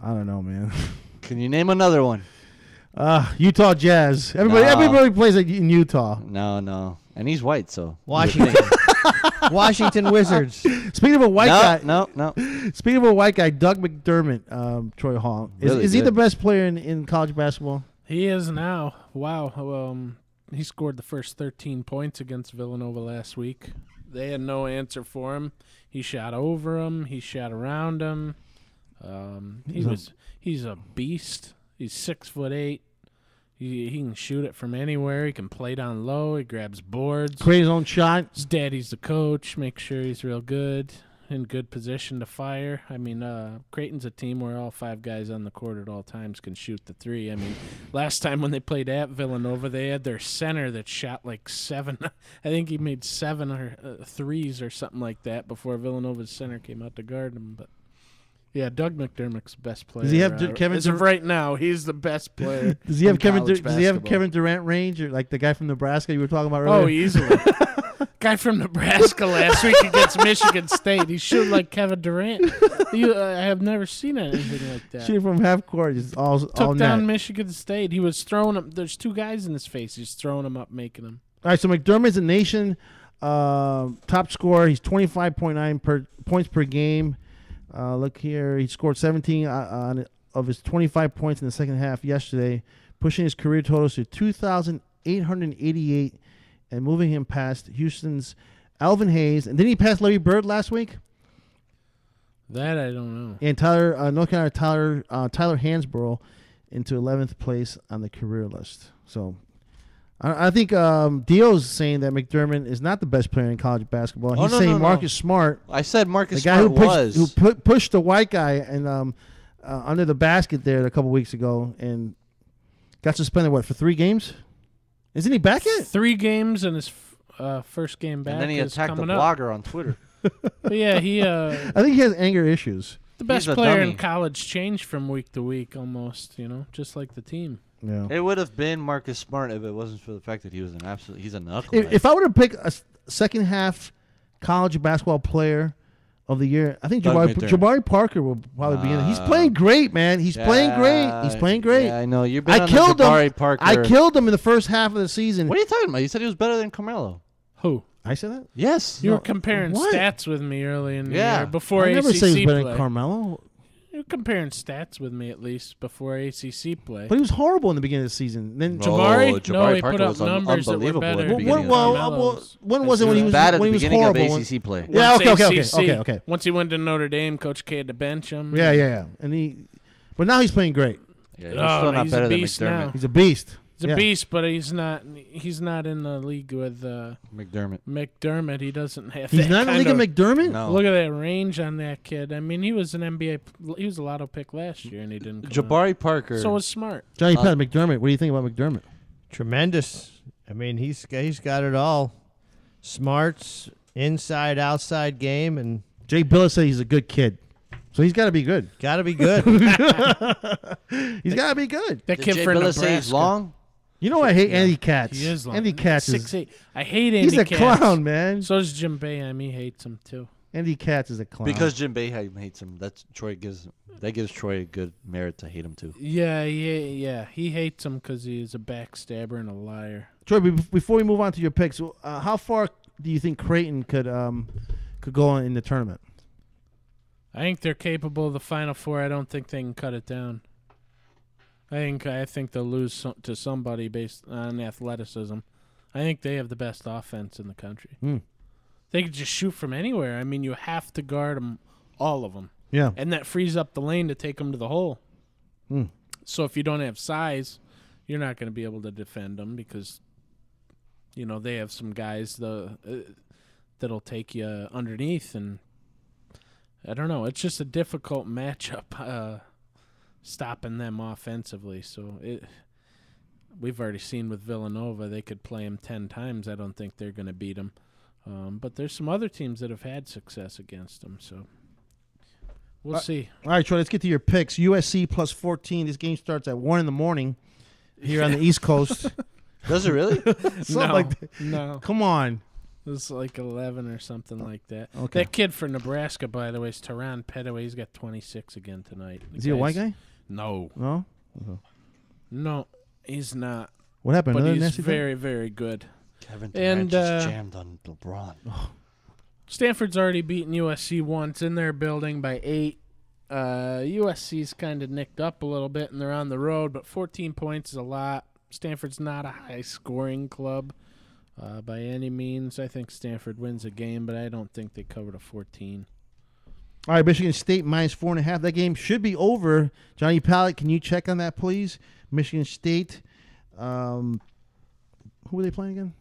I don't know, man. Can you name another one? Utah Jazz. Everybody plays in Utah. No. And he's white, so... Washington. Washington Wizards. Speaking of a white guy... No. Speaking of a white guy, Doug McDermott, Troy Hall. Is he the best player in college basketball? He is now. Wow. He scored the first 13 points against Villanova last week. They had no answer for him. He shot over him. He shot around him. He's a beast. He's 6'8". He can shoot it from anywhere. He can play down low. He grabs boards. Create his own shot. His daddy's the coach. Make sure he's real good. In good position to fire. I mean, Creighton's a team where all 5 guys on the court at all times can shoot the 3. I mean, last time when they played at Villanova, they had their center that shot like 7. I think he made 7 or threes or something like that before Villanova's center came out to guard him. But yeah, Doug McDermott's the best player. Does he have Kevin? As of right now, he's the best player. Does he have Kevin? Does he have Kevin Durant range, or like the guy from Nebraska you were talking about earlier? Oh, easily. Guy from Nebraska last week against Michigan State. He's shooting like Kevin Durant. I have never seen anything like that. Shooting from half court is all Took down net. Michigan State. He was throwing them. There's two guys in his face. He's throwing them up, making them. All right, so McDermott's a nation top scorer. He's 25.9 points per game. Look here. He scored 17 of his 25 points in the second half yesterday, pushing his career totals to 2,888 and moving him past Houston's Alvin Hayes. And didn't he pass Larry Bird last week? That I don't know. And North Carolina Tyler Hansborough into 11th place on the career list. So I think Dio's saying that McDermott is not the best player in college basketball. He's saying Marcus Smart. I said Marcus the guy Smart who pushed the white guy and under the basket there a couple weeks ago and got suspended, for 3 games? Isn't he back yet? 3 games in his first game back. And then he is attacked the coming blogger up. on Twitter. But yeah, he. I think he has anger issues. The best He's a player dummy. in college changed from week to week almost, just like the team. Yeah. It would have been Marcus Smart if it wasn't for the fact that he's a knucklehead. If I were to pick a second half college basketball player of the year, I think Doug Jabari Parker will probably be in it. He's playing great, man. He's playing great. He's playing great. Yeah, I know. You've been I on killed the Jabari him. Parker. I killed him in the first half of the season. What are you talking about? You said he was better than Carmelo. Who? I said that? Yes. You were comparing stats with me early in the year before I ACC never say he's better play. than Carmelo. You were comparing stats with me at least before ACC play. But he was horrible in the beginning of the season. Then Jabari? No, he Parker put up was numbers that were unbelievable better. at the than beginning of Carmelo's. when was it when he was bad at when the he was beginning of horrible? ACC play? Yeah, Once okay. Once he went to Notre Dame, Coach K had to bench him. Yeah. But now he's playing great. Yeah, he's still not he's better a than beast McDermott. now. He's a beast. He's a beast, but he's not in the league with McDermott. He doesn't have. He's that not in the kind league of McDermott? No. Look at that range on that kid. I mean, he was an NBA. He was a lotto pick last year, and he didn't. Come Jabari out. Parker. So was Smart. Johnny Pat McDermott. What do you think about McDermott? Tremendous. I mean, he's got it all. Smarts, inside, outside game, and Jay Billis said he's a good kid. So he's got to be good. Got to be good. He's got to be good. That Did kid Jay for Billis Nebraska. say he's long? You know I hate Andy Katz. He is long. Andy Katz is 6'8". I hate Andy he's a Katz. clown, man. So does Jim Boeheim. He hates him too. Andy Katz is a clown. Because Jim Boeheim hates him. That gives Troy a good merit to hate him too. Yeah. He hates him because he's a backstabber and a liar. Troy, before we move on to your picks, how far do you think Creighton could go in the tournament? I think they're capable of the Final Four. I don't think they can cut it down. I think they'll lose to somebody based on athleticism. I think they have the best offense in the country. They can just shoot from anywhere. I mean, you have to guard them, all of them. Yeah. And that frees up the lane to take them to the hole. So if you don't have size, you're not going to be able to defend them because, they have some guys that'll take you underneath. And I don't know. It's just a difficult matchup stopping them offensively. So we've already seen with Villanova, they could play them 10 times. I don't think they're going to beat them. But there's some other teams that have had success against them. So we'll see. All right, Troy, let's get to your picks. USC plus 14. This game starts at 1 in the morning here on the East Coast. Does it really? No. Come on. It's like 11 or something like that. Okay. That kid for Nebraska, by the way, is Teron Petaway. He's got 26 again tonight. Is he a white guy? No. No? Okay. No, he's not. What happened? But Another he's nasty thing? very, very good. Kevin Durant just jammed on LeBron. Stanford's already beaten USC once in their building by 8. USC's kind of nicked up a little bit, and they're on the road, but 14 points is a lot. Stanford's not a high-scoring club by any means. I think Stanford wins a game, but I don't think they covered a 14. All right, Michigan State minus 4.5. That game should be over. Johnny Pallett, can you check on that, please? Michigan State. Who were they playing again?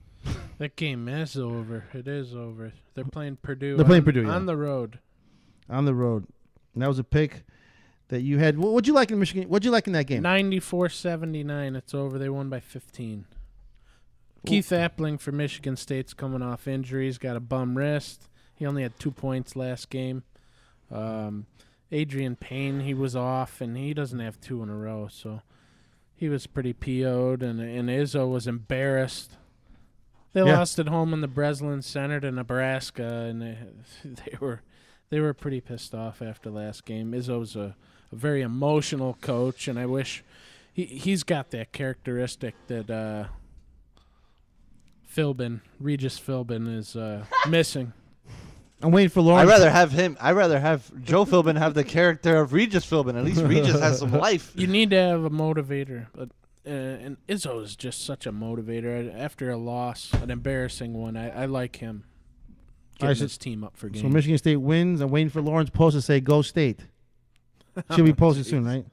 That game is over. It is over. They're playing Purdue. They're playing Purdue, on the road. On the road. And that was a pick that you had. What'd you like in Michigan? What'd you like in that game? 94-79. It's over. They won by 15. Keith Appling for Michigan State's coming off injuries. Got a bum wrist. He only had 2 points last game. Adrian Payne, he was off, and he doesn't have 2 in a row, so he was pretty PO'd, and Izzo was embarrassed They lost at home in the Breslin Center to Nebraska, and they were pretty pissed off after last game. Izzo's a very emotional coach, and I wish he's got that characteristic that Regis Philbin is missing. I'm waiting for Lawrence. I'd rather have Joe Philbin have the character of Regis Philbin. At least Regis has some life. You need to have a motivator, but and Izzo is just such a motivator. After a loss, an embarrassing one, I like him getting his team up for games. So Michigan State wins. I'm waiting for Lawrence Post to say "Go State." Should be posted soon, right?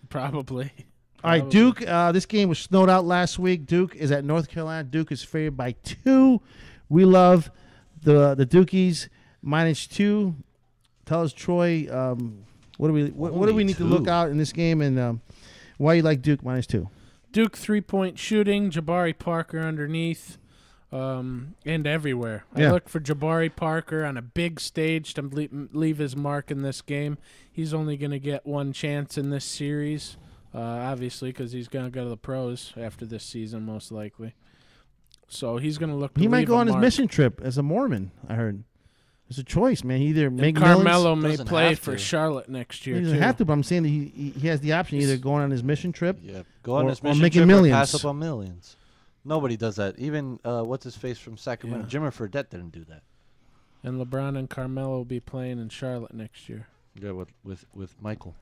Probably. All right, Duke. This game was snowed out last week. Duke is at North Carolina. Duke is favored by 2. We love the Dukies -2. Tell us, Troy, what do we need to look out in this game, and why you like Duke -2? Duke 3-point shooting. Jabari Parker underneath, and everywhere. I look for Jabari Parker on a big stage to leave his mark in this game. He's only going to get one chance in this series. Obviously, because he's going to go to the pros after this season, most likely. So he's going to look. He might go on his mission trip as a Mormon. I heard it's a choice, man. He either make Carmelo millions. may play for Charlotte next year. He doesn't have to, but I'm saying that he has the option either going on his mission trip, go on his mission making trip millions. or pass up on millions. Nobody does that. Even what's his face from Sacramento, Jimmer Fredette didn't do that. And LeBron and Carmelo will be playing in Charlotte next year. Yeah, with Michael.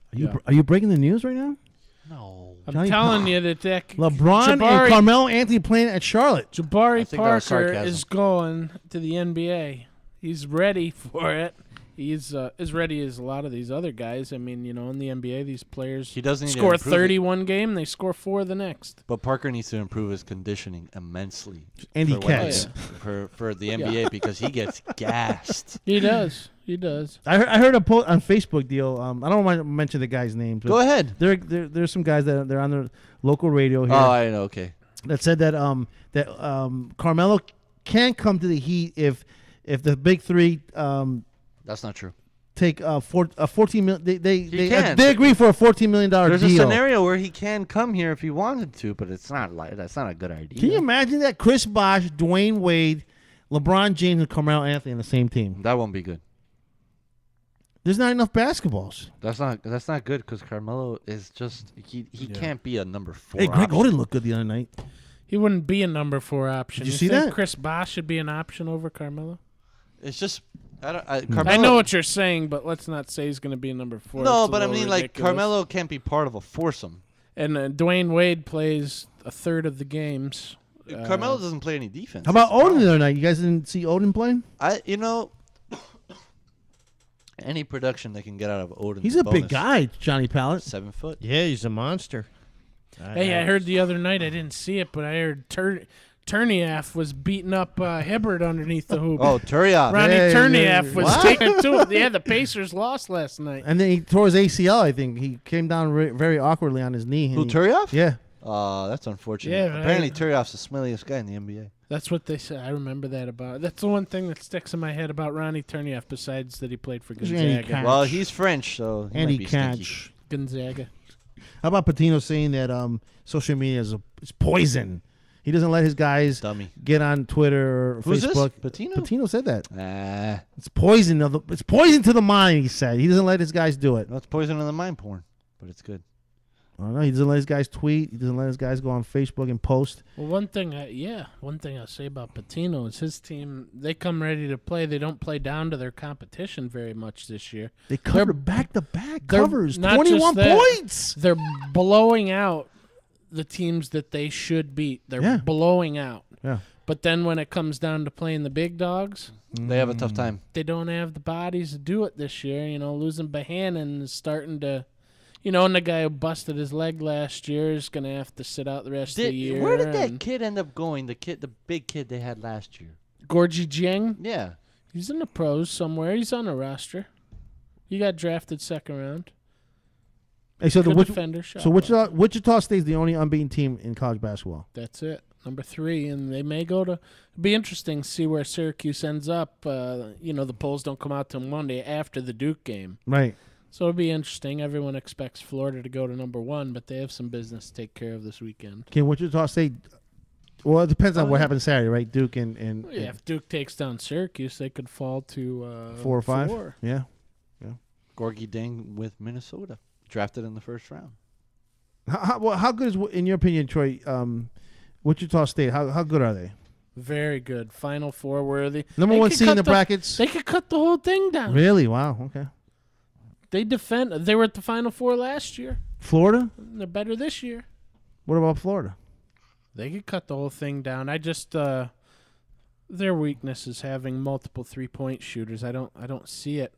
Are you breaking the news right now? No. I'm telling you that LeBron and Carmelo Anthony playing at Charlotte. Jabari Parker is going to the NBA. He's ready for it. He's as ready as a lot of these other guys. I mean, in the NBA, these players score 30 one game, they score 4 the next. But Parker needs to improve his conditioning immensely. And he catches. For the NBA because he gets gassed. He does. He does. I heard a post on Facebook deal. I don't want to mention the guy's name. Go ahead. There's some guys that they're on the local radio here. Oh, I know. Okay. That said that Carmelo can't come to the Heat if the big three. That's not true. Take $14 million. They agree for a $14 million deal. There's a scenario where he can come here if he wanted to, but that's not a good idea. Can you imagine that? Chris Bosh, Dwayne Wade, LeBron James, and Carmelo Anthony on the same team. That won't be good. There's not enough basketballs. That's not good because Carmelo is just he can't be a number 4. Hey, Greg Oden looked good the other night. He wouldn't be a number 4 option. Did you see that? Chris Bosh should be an option over Carmelo? It's just I know what you're saying, but let's not say he's going to be a number 4. No, but I mean, like, Carmelo can't be part of a foursome. And Dwayne Wade plays a third of the games. Carmelo doesn't play any defense. How about Oden the other night? You guys didn't see Oden playing? Any production they can get out of Oden. He's a big guy, Johnny Pallet. 7 foot. Yeah, he's a monster. Hey, I heard the other night, I didn't see it, but I heard Turniaf was beating up Hibbert underneath the hoop. Oh, Turniaf. Ronnie Turniaf was taking it to him. Yeah, the Pacers lost last night. And then he tore his ACL, I think. He came down very awkwardly on his knee. Who, Turniaf? Yeah. That's unfortunate. Yeah, apparently Turniaf's the smelliest guy in the NBA. That's what they said. I remember that about. That's the one thing that sticks in my head about Ronnie Turniaf, besides that he played for Gonzaga. Well, he's French, so he might be stinky. Gonzaga. How about Patino saying that social media is poison? He doesn't let his guys get on Twitter or Who's Facebook. This? Patino? Patino said that. It's poison. It's poison to the mind. He said he doesn't let his guys do it. No, it's poison in the mind porn, but it's good. I don't know. He doesn't let his guys tweet. He doesn't let his guys go on Facebook and post. Well, one thing I'll say about Patino is his team. They come ready to play. They don't play down to their competition very much this year. They cover back-to-back covers. 21 points. They're blowing out the teams that they should beat. They're blowing out. Yeah. But then when it comes down to playing the big dogs, they have a tough time. They don't have the bodies to do it this year. Losing Bohannon is starting to. And the guy who busted his leg last year is going to have to sit out the rest of the year. Where did that kid end up going? The big kid they had last year. Gorgie Jiang? Yeah. He's in the pros somewhere. He's on a roster. He got drafted second round. Hey, so Good defender. So Wichita State's the only unbeaten team in college basketball. That's it. Number 3, and they may go to. It'll be interesting to see where Syracuse ends up. The polls don't come out till Monday after the Duke game. Right. So it'll be interesting. Everyone expects Florida to go to number 1, but they have some business to take care of this weekend. Can Wichita State Well, it depends on what happens Saturday, right? Duke and Yeah, if Duke takes down Syracuse, they could fall to 4 or 5. 4. Yeah. Gorgie Dang with Minnesota, drafted in the first round. How good is, in your opinion, Troy? Wichita State. How good are they? Very good. Final Four worthy. Number They one could seed in cut the brackets. They could cut the whole thing down. Really? Wow. Okay. They defend. They were at the Final Four last year. Florida. They're better this year. What about Florida? They could cut the whole thing down. I just their weakness is having multiple 3-point shooters. I don't see it.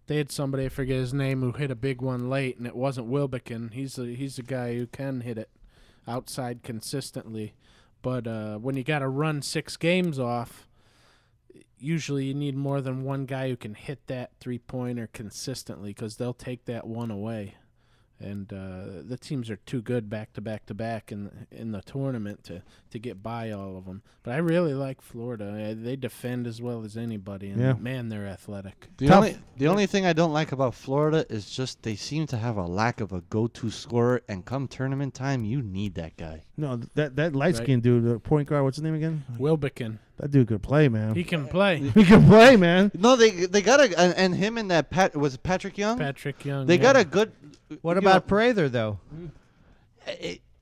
They had somebody, I forget his name, who hit a big one late, and it wasn't Wilbekin. He's a guy who can hit it outside consistently. But when you got to run 6 games off, usually you need more than one guy who can hit that 3-pointer consistently, because they'll take that one away. And the teams are too good back to back in the tournament to get by all of them. But I really like Florida. They defend as well as anybody, and man, they're athletic. The only thing I don't like about Florida is just they seem to have a lack of a go-to scorer, and come tournament time, you need that guy. No, that light-skinned dude, the point guard, what's his name again? Wilbekin. That dude could play, man. He can play. He can play, man. No, they got and him and that was it Patrick Young? Patrick Young. They got a good. What about Prather, though?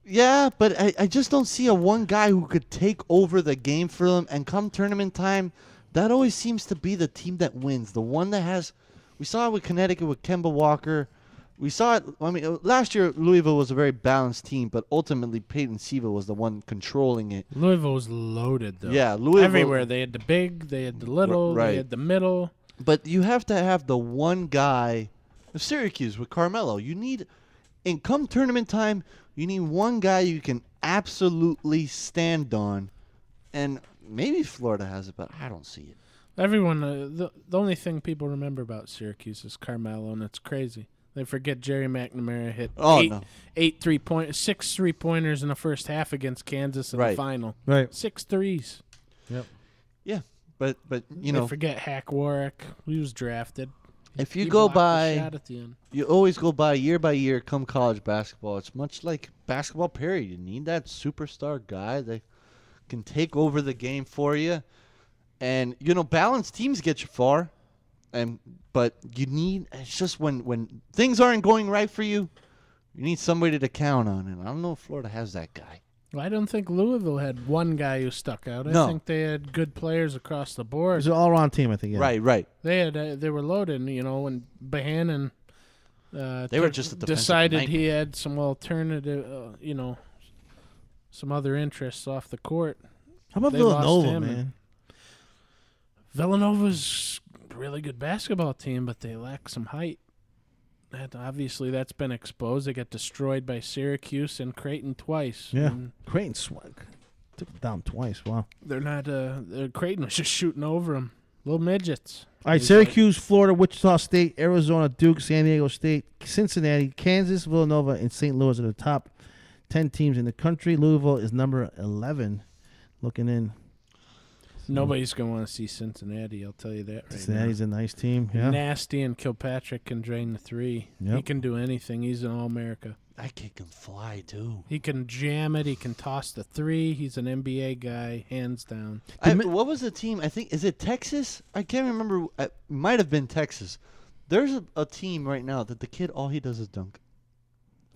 Yeah, but I just don't see a one guy who could take over the game for them. And come tournament time, that always seems to be the team that wins. The one that has. We saw it with Connecticut with Kemba Walker. We saw it. I mean, last year Louisville was a very balanced team, but ultimately Peyton Siva was the one controlling it. Louisville was loaded, though. Yeah, Louisville. Everywhere. They had the big, they had the little, Right. they had the middle. But you have to have the one guy. Syracuse with Carmelo. You need, in come tournament time, you need one guy you can absolutely stand on. And maybe Florida has it, but I don't see it. Everyone, the only thing people remember about Syracuse is Carmelo, and it's crazy. They forget Jerry McNamara hit 6 3-pointers in the first half against Kansas in the final. Right. 6 threes. Yep. Yeah, but you They know, forget Hack Warwick. He was drafted. if you He go blocked the by, shot at the end. you always go by year, come college basketball. It's much like basketball period. You need that superstar guy that can take over the game for you. And, balanced teams get you far. But you need, it's just when things aren't going right for you, you need somebody to count on. And I don't know if Florida has that guy. Well, I don't think Louisville had one guy who stuck out. No. I think they had good players across the board. It's an all-around team, I think. Yeah. Right. They were loaded. When Bohannon They were just a defensive decided nightmare. he had some alternative, some other interests off the court. How about They lost Villanova, him, man? Villanova's a really good basketball team, but they lack some height. Obviously, that's been exposed. They got destroyed by Syracuse and Creighton twice. Yeah. And Creighton took them down twice. Wow. they're not. Creighton was just shooting over them. Little midgets. All right, Syracuse, Florida, Wichita State, Arizona, Duke, San Diego State, Cincinnati, Kansas, Villanova, and St. Louis are the top 10 teams in the country. Louisville is number 11. Looking in. Nobody's going to want to see Cincinnati, I'll tell you that right Cincinnati's now. a nice team. Yeah. Nasty, and Kilpatrick can drain the three. Yep. He can do anything. He's an All-America. That kid can fly, too. He can jam it. He can toss the three. He's an NBA guy, hands down. What was the team? I think, is it Texas? I can't remember. It might have been Texas. There's a team right now that the kid, all he does is dunk.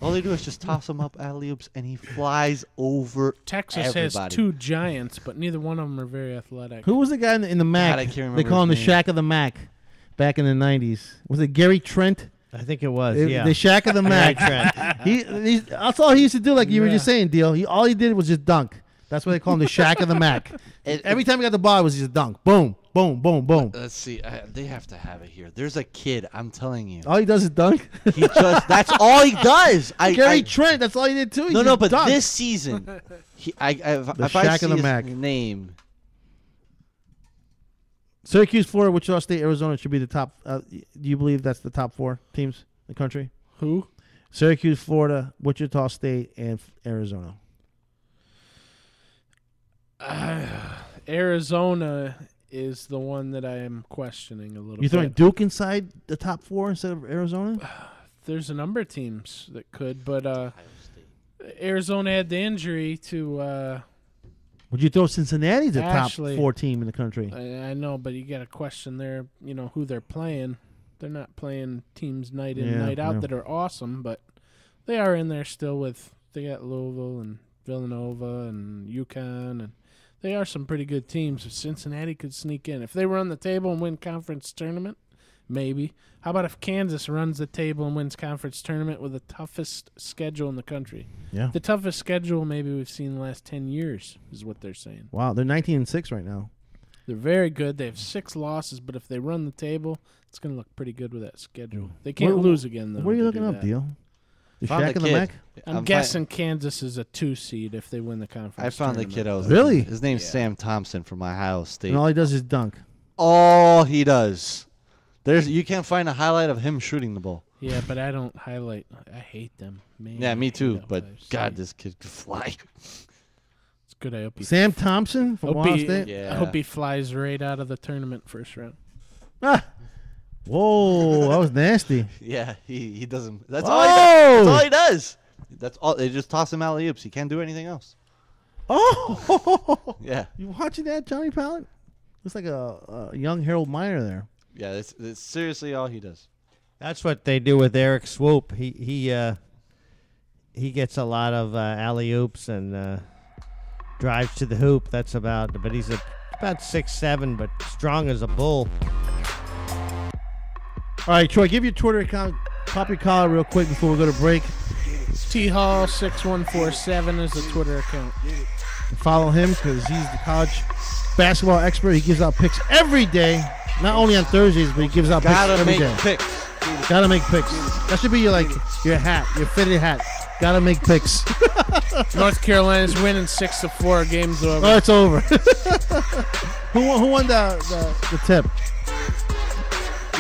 All they do is just toss him up alley-oops, and he flies over Texas everybody. has 2 giants, but neither one of them are very athletic. Who was the guy in the MAC? God, I can't remember They call him the his name. Shack of the MAC back in the 90s. Was it Gary Trent? I think it was, The Shack of the MAC. That's all he used to do, like you were just saying, Deal. All he did was just dunk. That's why they call him the Shack of the MAC. Every time he got the ball, it was just dunk. Boom, boom, boom, boom. Let's see. They have to have it here. There's a kid, I'm telling you. All he does is dunk? That's all he does. Gary Trent, that's all he did too. He No, just but dunked. this season, if I Shack see of the his Mac. name, Syracuse, Florida, Wichita State, Arizona should be the top. Do you believe that's the top 4 teams in the country? Who? Syracuse, Florida, Wichita State, and Arizona. Arizona is the one that I am questioning a little You bit. throwing Duke inside the top 4 instead of Arizona? There's a number of teams that could, but Arizona had the injury to. Would you throw Cincinnati as the Actually, top 4 team in the country? I know, but you got to question their, who they're playing. They're not playing teams night in, night out that are awesome, but they are in there still with. They got Louisville and Villanova and UConn, and they are some pretty good teams. If Cincinnati could sneak in, if they run the table and win conference tournament, maybe. How about if Kansas runs the table and wins conference tournament with the toughest schedule in the country? Yeah. The toughest schedule maybe we've seen in the last 10 years is what they're saying. Wow, they're 19-6 right now. They're very good. They have 6 losses, but if they run the table, it's going to look pretty good with that schedule. They can't lose again, though. What are you looking up, Deal? You Shaq and the Mac? I'm guessing Kansas is a 2 seed if they win the conference I found the tournament. kid. Really? His name's Sam Thompson from Ohio State. And all he does is dunk. All he does. You can't find a highlight of him shooting the ball. Yeah, but I don't highlight. I hate them. Man, Yeah, me too. I But God, this kid could fly. It's good. I hope he Sam Thompson from Ohio State? I hope he flies right out of the tournament first round. Ah. Whoa, that was nasty. Yeah, he doesn't. That's Oh! all he does. That's all he does. That's all. They just toss him alley-oops. He can't do anything else. Oh! Yeah. You watching that, Johnny Pallet? Looks like a young Harold Miner there. Yeah, it's seriously all he does. That's what they do with Eric Swoop. He gets a lot of alley oops and drives to the hoop. That's about. But he's about 6'7", but strong as a bull. All right, Troy, give your Twitter account. Pop your collar real quick before we go to break. T Hall 6147 is the Twitter account. Follow him because he's the college basketball expert. He gives out picks every day. Not only on Thursdays, but he gives out picks every day. Gotta make picks. That should be your hat, your fitted hat. Gotta make picks. North Carolina's winning 6-4. Game's over. Oh, it's over. Who won the tip?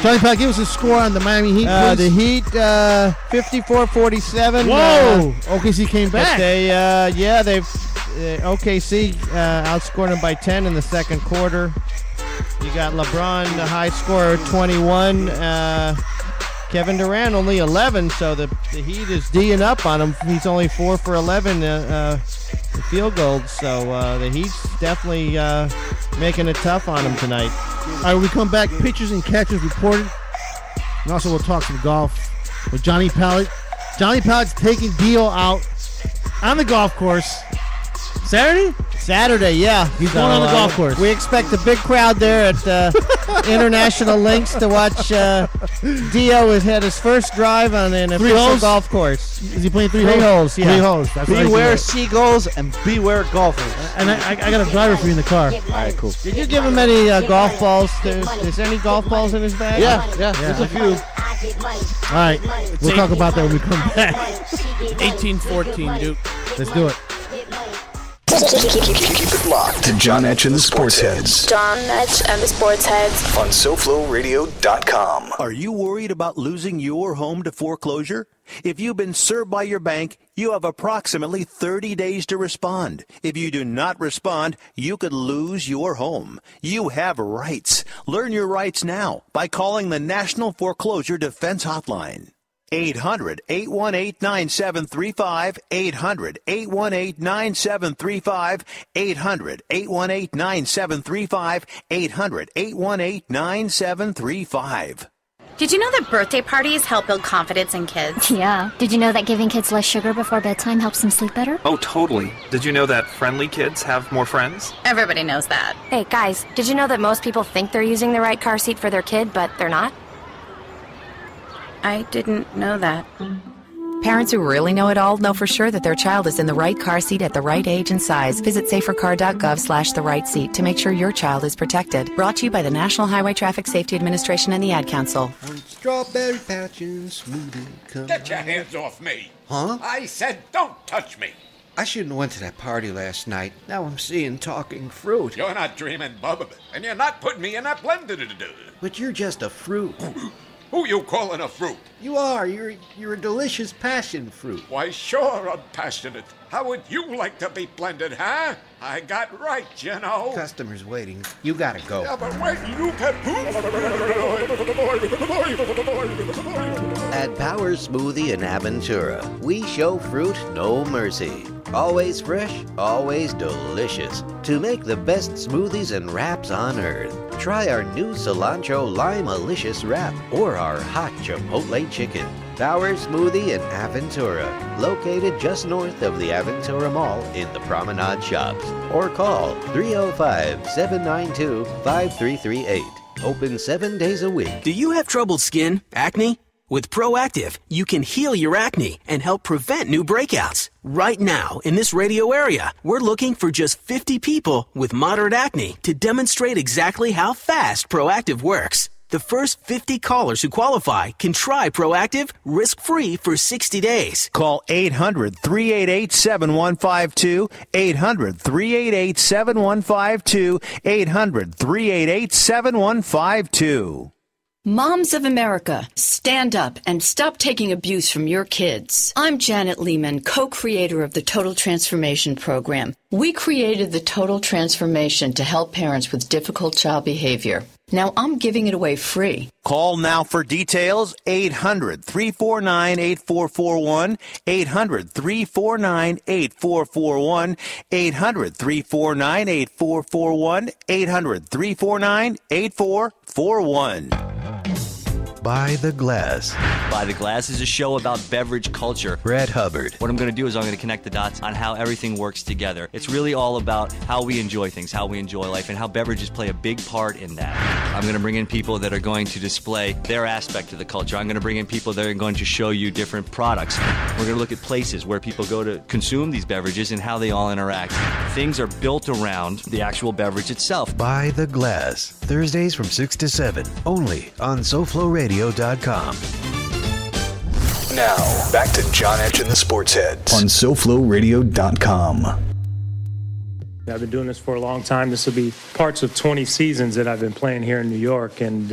Johnny Pat, give us a score on the Miami Heat, please. The Heat, 54-47. Whoa! OKC came back. But OKC outscored them by 10 in the second quarter. You got LeBron, the high scorer, 21. Kevin Durant only 11, so the Heat is D'ing up on him. He's only 4 for 11 field goals, so the Heat's definitely making it tough on him tonight. All right, when we come back, pitchers and catchers reported. And also we'll talk some golf with Johnny Pallet. Johnny Pallet's taking Dio out on the golf course. Saturday, yeah. He's going on the golf course. We expect a big crowd there at International Links to watch Dio has had his first drive on an official golf course. Is he playing three holes? Yeah. 3 holes. That's beware seagulls and beware golfers. And I got a driver for you in the car. All right, cool. Did you give him any golf balls? Is there any golf balls in his bag? Yeah. There's a few. All right, we'll talk about that when we come back. 18-14, Duke. Let's do it. Keep it locked to John Etch and the Sports Heads. John Etch and the Sports Heads. On SoFloRadio.com. Are you worried about losing your home to foreclosure? If you've been served by your bank, you have approximately 30 days to respond. If you do not respond, you could lose your home. You have rights. Learn your rights now by calling the National Foreclosure Defense Hotline. 800-818-9735, 800-818-9735, 800-818-9735, 800-818-9735. Did you know that birthday parties help build confidence in kids? Yeah. Did you know that giving kids less sugar before bedtime helps them sleep better? Oh, totally. Did you know that friendly kids have more friends? Everybody knows that. Hey, guys, did you know that most people think they're using the right car seat for their kid, but they're not? I didn't know that. Parents who really know it all know for sure that their child is in the right car seat at the right age and size. Visit safercar.gov/the right seat to make sure your child is protected. Brought to you by the National Highway Traffic Safety Administration and the Ad Council. Strawberry patch and smoothie come. Get your hands off me. Huh? I said don't touch me. I shouldn't have went to that party last night. Now I'm seeing talking fruit. You're not dreaming, Bubba, and you're not putting me in that blender to do. But you're just a fruit. Who you calling a fruit? You are. You're a delicious passion fruit. Why, sure, I'm passionate. How would you like to be blended, huh? I got right, you know. Customers waiting. You gotta go. Yeah, but wait, you can... At Power Smoothie in Aventura, we show fruit no mercy. Always fresh, always delicious. To make the best smoothies and wraps on earth, try our new cilantro lime-alicious wrap or our hot chipotle chicken. Power Smoothie in Aventura, located just north of the Aventura Mall in the Promenade Shops. Or call 305-792-5338. Open 7 days a week. Do you have troubled skin, acne? With Proactive, you can heal your acne and help prevent new breakouts. Right now, in this radio area, we're looking for just 50 people with moderate acne to demonstrate exactly how fast Proactive works. The first 50 callers who qualify can try Proactive risk-free for 60 days. Call 800-388-7152, 800-388-7152, 800-388-7152. Moms of America, stand up and stop taking abuse from your kids. I'm Janet Lehman, co-creator of the Total Transformation Program. We created the Total Transformation to help parents with difficult child behavior. Now I'm giving it away free. Call now for details, 800-349-8441, 800-349-8441, 800-349-8441, 800-349-8441. By the Glass. By the Glass is a show about beverage culture. Brett Hubbard. What I'm going to do is I'm going to connect the dots on how everything works together. It's really all about how we enjoy things, how we enjoy life, and how beverages play a big part in that. I'm going to bring in people that are going to display their aspect of the culture. I'm going to bring in people that are going to show you different products. We're going to look at places where people go to consume these beverages and how they all interact. Things are built around the actual beverage itself. By the Glass. Thursdays from 6 to 7. Only on SoFloRadio.com. Now, back to John Etch and the Sports Heads on SoFloRadio.com. I've been doing this for a long time. This will be parts of 20 seasons that I've been playing here in New York, and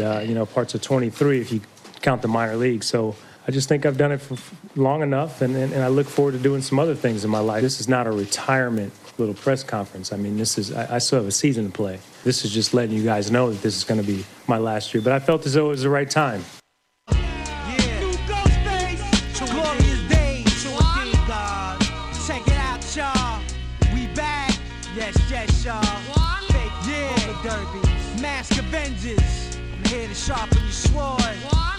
parts of 23 if you count the minor leagues. So I just think I've done it for long enough, and I look forward to doing some other things in my life. This is not a retirement little press conference. I mean, I still have a season to play. This is just letting you guys know that this is going to be my last year. But I felt as though it was the right time.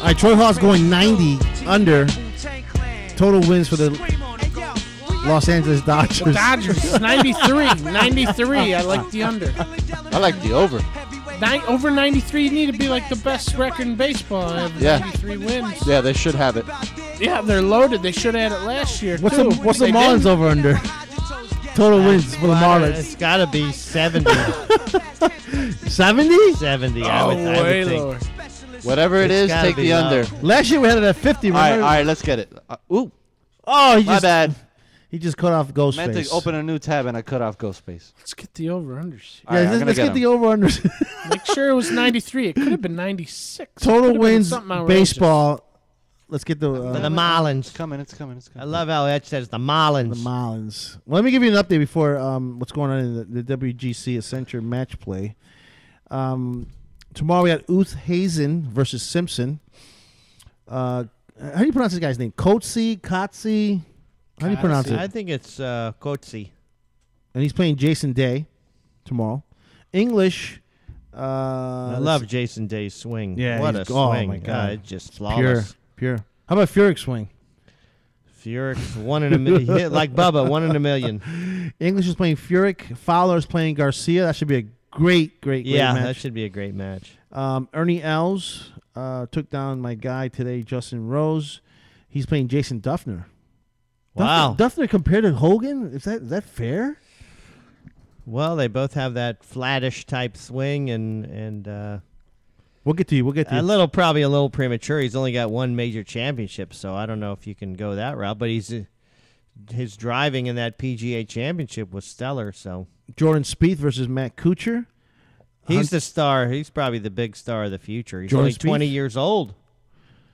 All right, Troy Hall's going 90 under. Total wins for the Los Angeles Dodgers. Dodgers, 93. 93. I like the under. I like the over. Over 93, you need to be like the best record in baseball. 93 wins. Yeah, they should have it. Yeah, they're loaded. They should have had it last year, What's too. the Marlins over under? Total wins for the Marlins. It's got to be 70. 70? 70, I would think. Lower. Whatever it is, take the under. Last year we had it at 50. All right, let's get it. Ooh. Oh, my bad. He just cut off Ghostface. Meant to open a new tab and I cut off Ghostface. Let's get the over-unders. Yeah, let's get the over-unders. Make sure it was 93. It could have been 96. Total wins baseball. Let's get the Marlins. It's coming. I love how Etch says the Marlins. The Marlins. Well, let me give you an update before what's going on in the WGC Accenture match play. Tomorrow we got Uth Hazen versus Simpson. How do you pronounce this guy's name? Kotze? How do you pronounce it? I think it's Kotze. And he's playing Jason Day tomorrow. English. I love Jason Day's swing. Yeah, what a swing. Oh my God. It's just flawless. Pure. How about Furyk's swing? Furyk's 1 in a million. Like Bubba, 1 in a million. English is playing Furyk. Fowler is playing Garcia. That should be a great match. Yeah, that should be a great match. Ernie Els took down my guy today, Justin Rose. He's playing Jason Duffner. Wow. Duffner compared to Hogan? Is that fair? Well, they both have that flattish type swing, and we'll get to you. Probably a little premature. He's only got one major championship, so I don't know if you can go that route. But his driving in that PGA championship was stellar. So Jordan Spieth versus Matt Kuchar. He's the star. He's probably the big star of the future. He's Jordan only Spieth? 20 years old.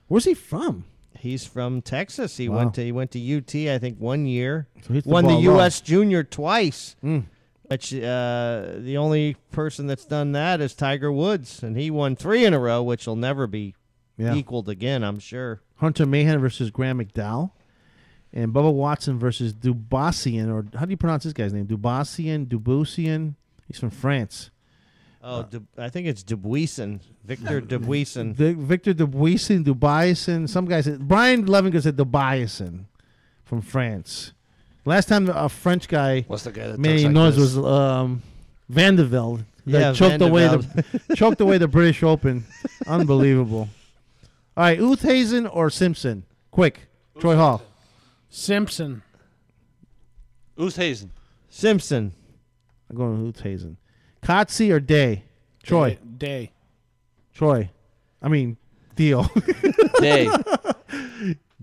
Where's he from? He's from Texas. He Wow. went to UT, I think, 1 year. So he's the won the ball low. U.S. Junior twice. Mm. Which the only person that's done that is Tiger Woods, and he won 3 in a row, which will never be equaled again, I'm sure. Hunter Mahan versus Graham McDowell. And Bubba Watson versus Dubassian, or how do you pronounce this guy's name? Dubuisian. He's from France. Oh, I think it's Dubuisson. Victor Dubuisson. Victor Dubuisson. Some guy said, Brian Levinga said Dubuisson from France. Last time a French guy What's the guy that made talks any like noise this? was Vandevelde. Yeah, choked away Vandevelde. choked away the British Open. Unbelievable. All right, Oosthuizen or Simpson? Quick. Troy Hall. Simpson. Oosthuizen. Simpson. I'm going with Oosthuizen. Kotze or Day? Troy. Day. Troy. I mean, Deal. Day.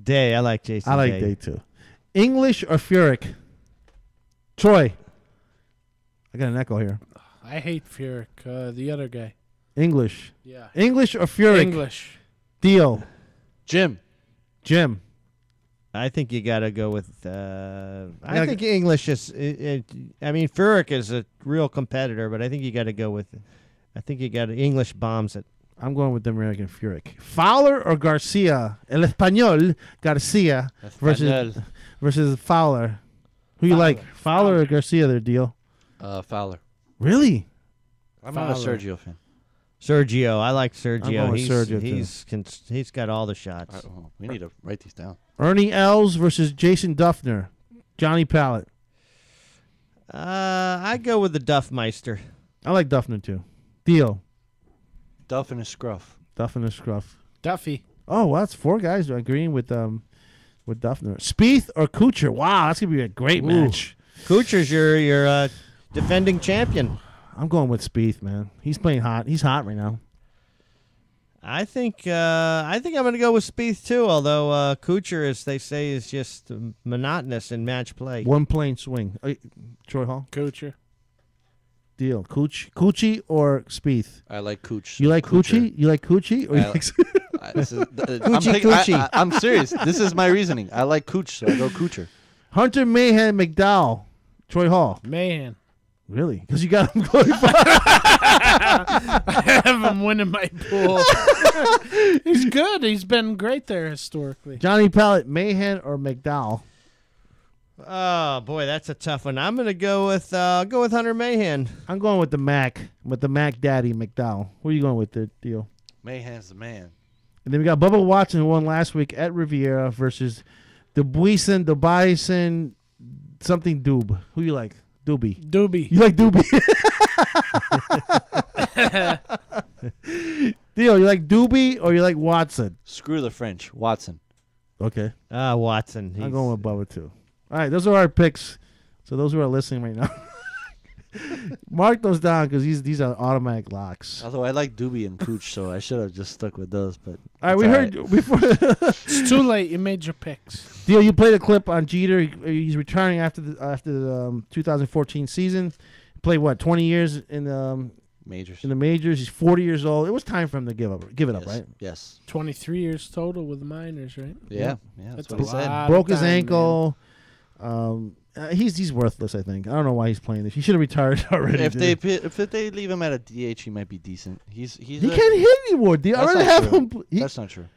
Day. I like Jason I like Day too. English or Furyk? Troy. I got an echo here. I hate Furyk. The other guy. English. Yeah. English or Furyk? English. Deal. Jim. I think you got to go with. I think English is. I mean, Furyk is a real competitor, but I think you got to go with. I think you got English bombs it. I'm going with the American Furyk. Fowler or Garcia? El Español Garcia versus Fowler. Who you like? Fowler or Garcia? Their Deal. Fowler. Really? I'm not a Sergio fan. Sergio, I like Sergio. I'm going with Sergio, he's got all the shots. We need to write these down. Ernie Els versus Jason Duffner. Johnny Pallett. I go with the Duffmeister. I like Duffner too. Deal. Duff and his scruff. Duff and his scruff. Duffy. Oh, well, that's 4 guys agreeing with Duffner. Spieth or Kuchar? Wow, that's gonna be a great match. Kuchar's your defending champion. I'm going with Spieth, man. He's playing hot. He's hot right now. I think I'm going to go with Spieth too. Although Kuchar, as they say, is just monotonous in match play. One plane swing. Troy Hall. Kuchar. Deal. Coochie or Spieth? I like Cooch. You like Coochie? You like Coochie? Or you like Coochie. I'm serious. This is my reasoning. I like Cooch, so I go Coocher. Hunter Mahan McDowell. Troy Hall. Mahan. Really? Because you got him going. I have him winning my pool. He's good. He's been great there historically. Johnny Pallett, Mahan or McDowell? Oh boy, that's a tough one. I'm going to go with Hunter Mahan. I'm going with the Mac Daddy McDowell. Who are you going with, the Deal? Mahan's the man. And then we got Bubba Watson, who won last week at Riviera, versus Dubuisson, something Doob. Who you like? Doobie. You like Doobie? Deal, you like Doobie or you like Watson? Screw the French. Watson. Okay. Watson. I'm going with Bubba, too. All right, those are our picks. So those who are listening right now, mark those down because these are automatic locks. Although I like Doobie and Cooch, so I should have just stuck with those. But all right, we heard before. It's too late. You made your picks. Deal, you played a clip on Jeter. He's retiring after the 2014 season. He played 20 years in the majors. In the majors, he's 40 years old. It was time for him to give it up, right? Yes. 23 years total with the minors, right? Yeah, that's what he said. Broke his ankle. He's worthless. I think. I don't know why he's playing this. He should have retired already. If they leave him at a DH, he might be decent. He can't hit anymore. I'd rather have him. That's not true.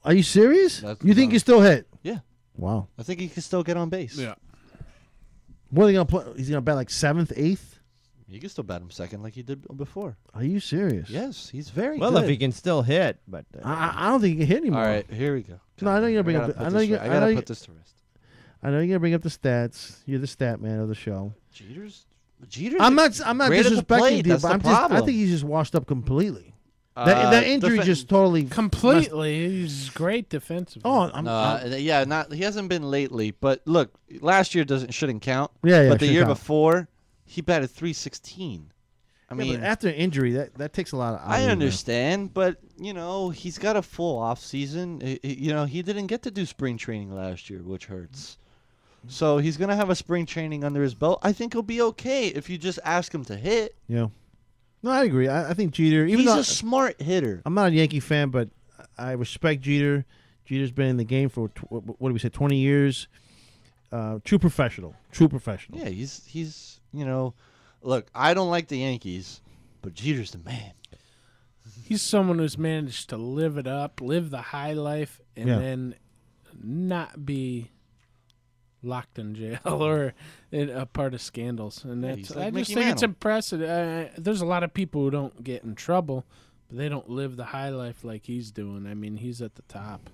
Are you serious? You think he still hit? Yeah. Wow. I think he can still get on base. Yeah. What are they gonna play? He's gonna bat like 7th, 8th. You can still bat him second like he did before. Are you serious? Yes, he's very well. good. If he can still hit, but I don't think he can hit anymore. All right, here we go. No, I know you're gonna bring up. I gotta put this to rest. I know you're gonna bring up the stats. You're the stat man of the show. Jeter's. I'm not disrespecting you, but I think he's just washed up completely. That injury just totally completely. He's great defensively. He hasn't been lately. But look, last year shouldn't count. Yeah, But the year before, he batted .316. I mean, but after an injury, that takes a lot of. I understand, but he's got a full off season. He didn't get to do spring training last year, which hurts. So he's gonna have a spring training under his belt. I think he'll be okay if you just ask him to hit. Yeah. No, I agree. I think Jeter. He's a smart hitter. I'm not a Yankee fan, but I respect Jeter. Jeter's been in the game for what do we say, 20 years. True professional. Yeah, he's look, I don't like the Yankees, but Jeter's the man. He's someone who's managed to live it up, live the high life, and then not be locked in jail or a part of scandals. And that's, like I Mickey just think it's Mantle. impressive. There's a lot of people who don't get in trouble, but they don't live the high life like he's doing. I mean, he's at the top.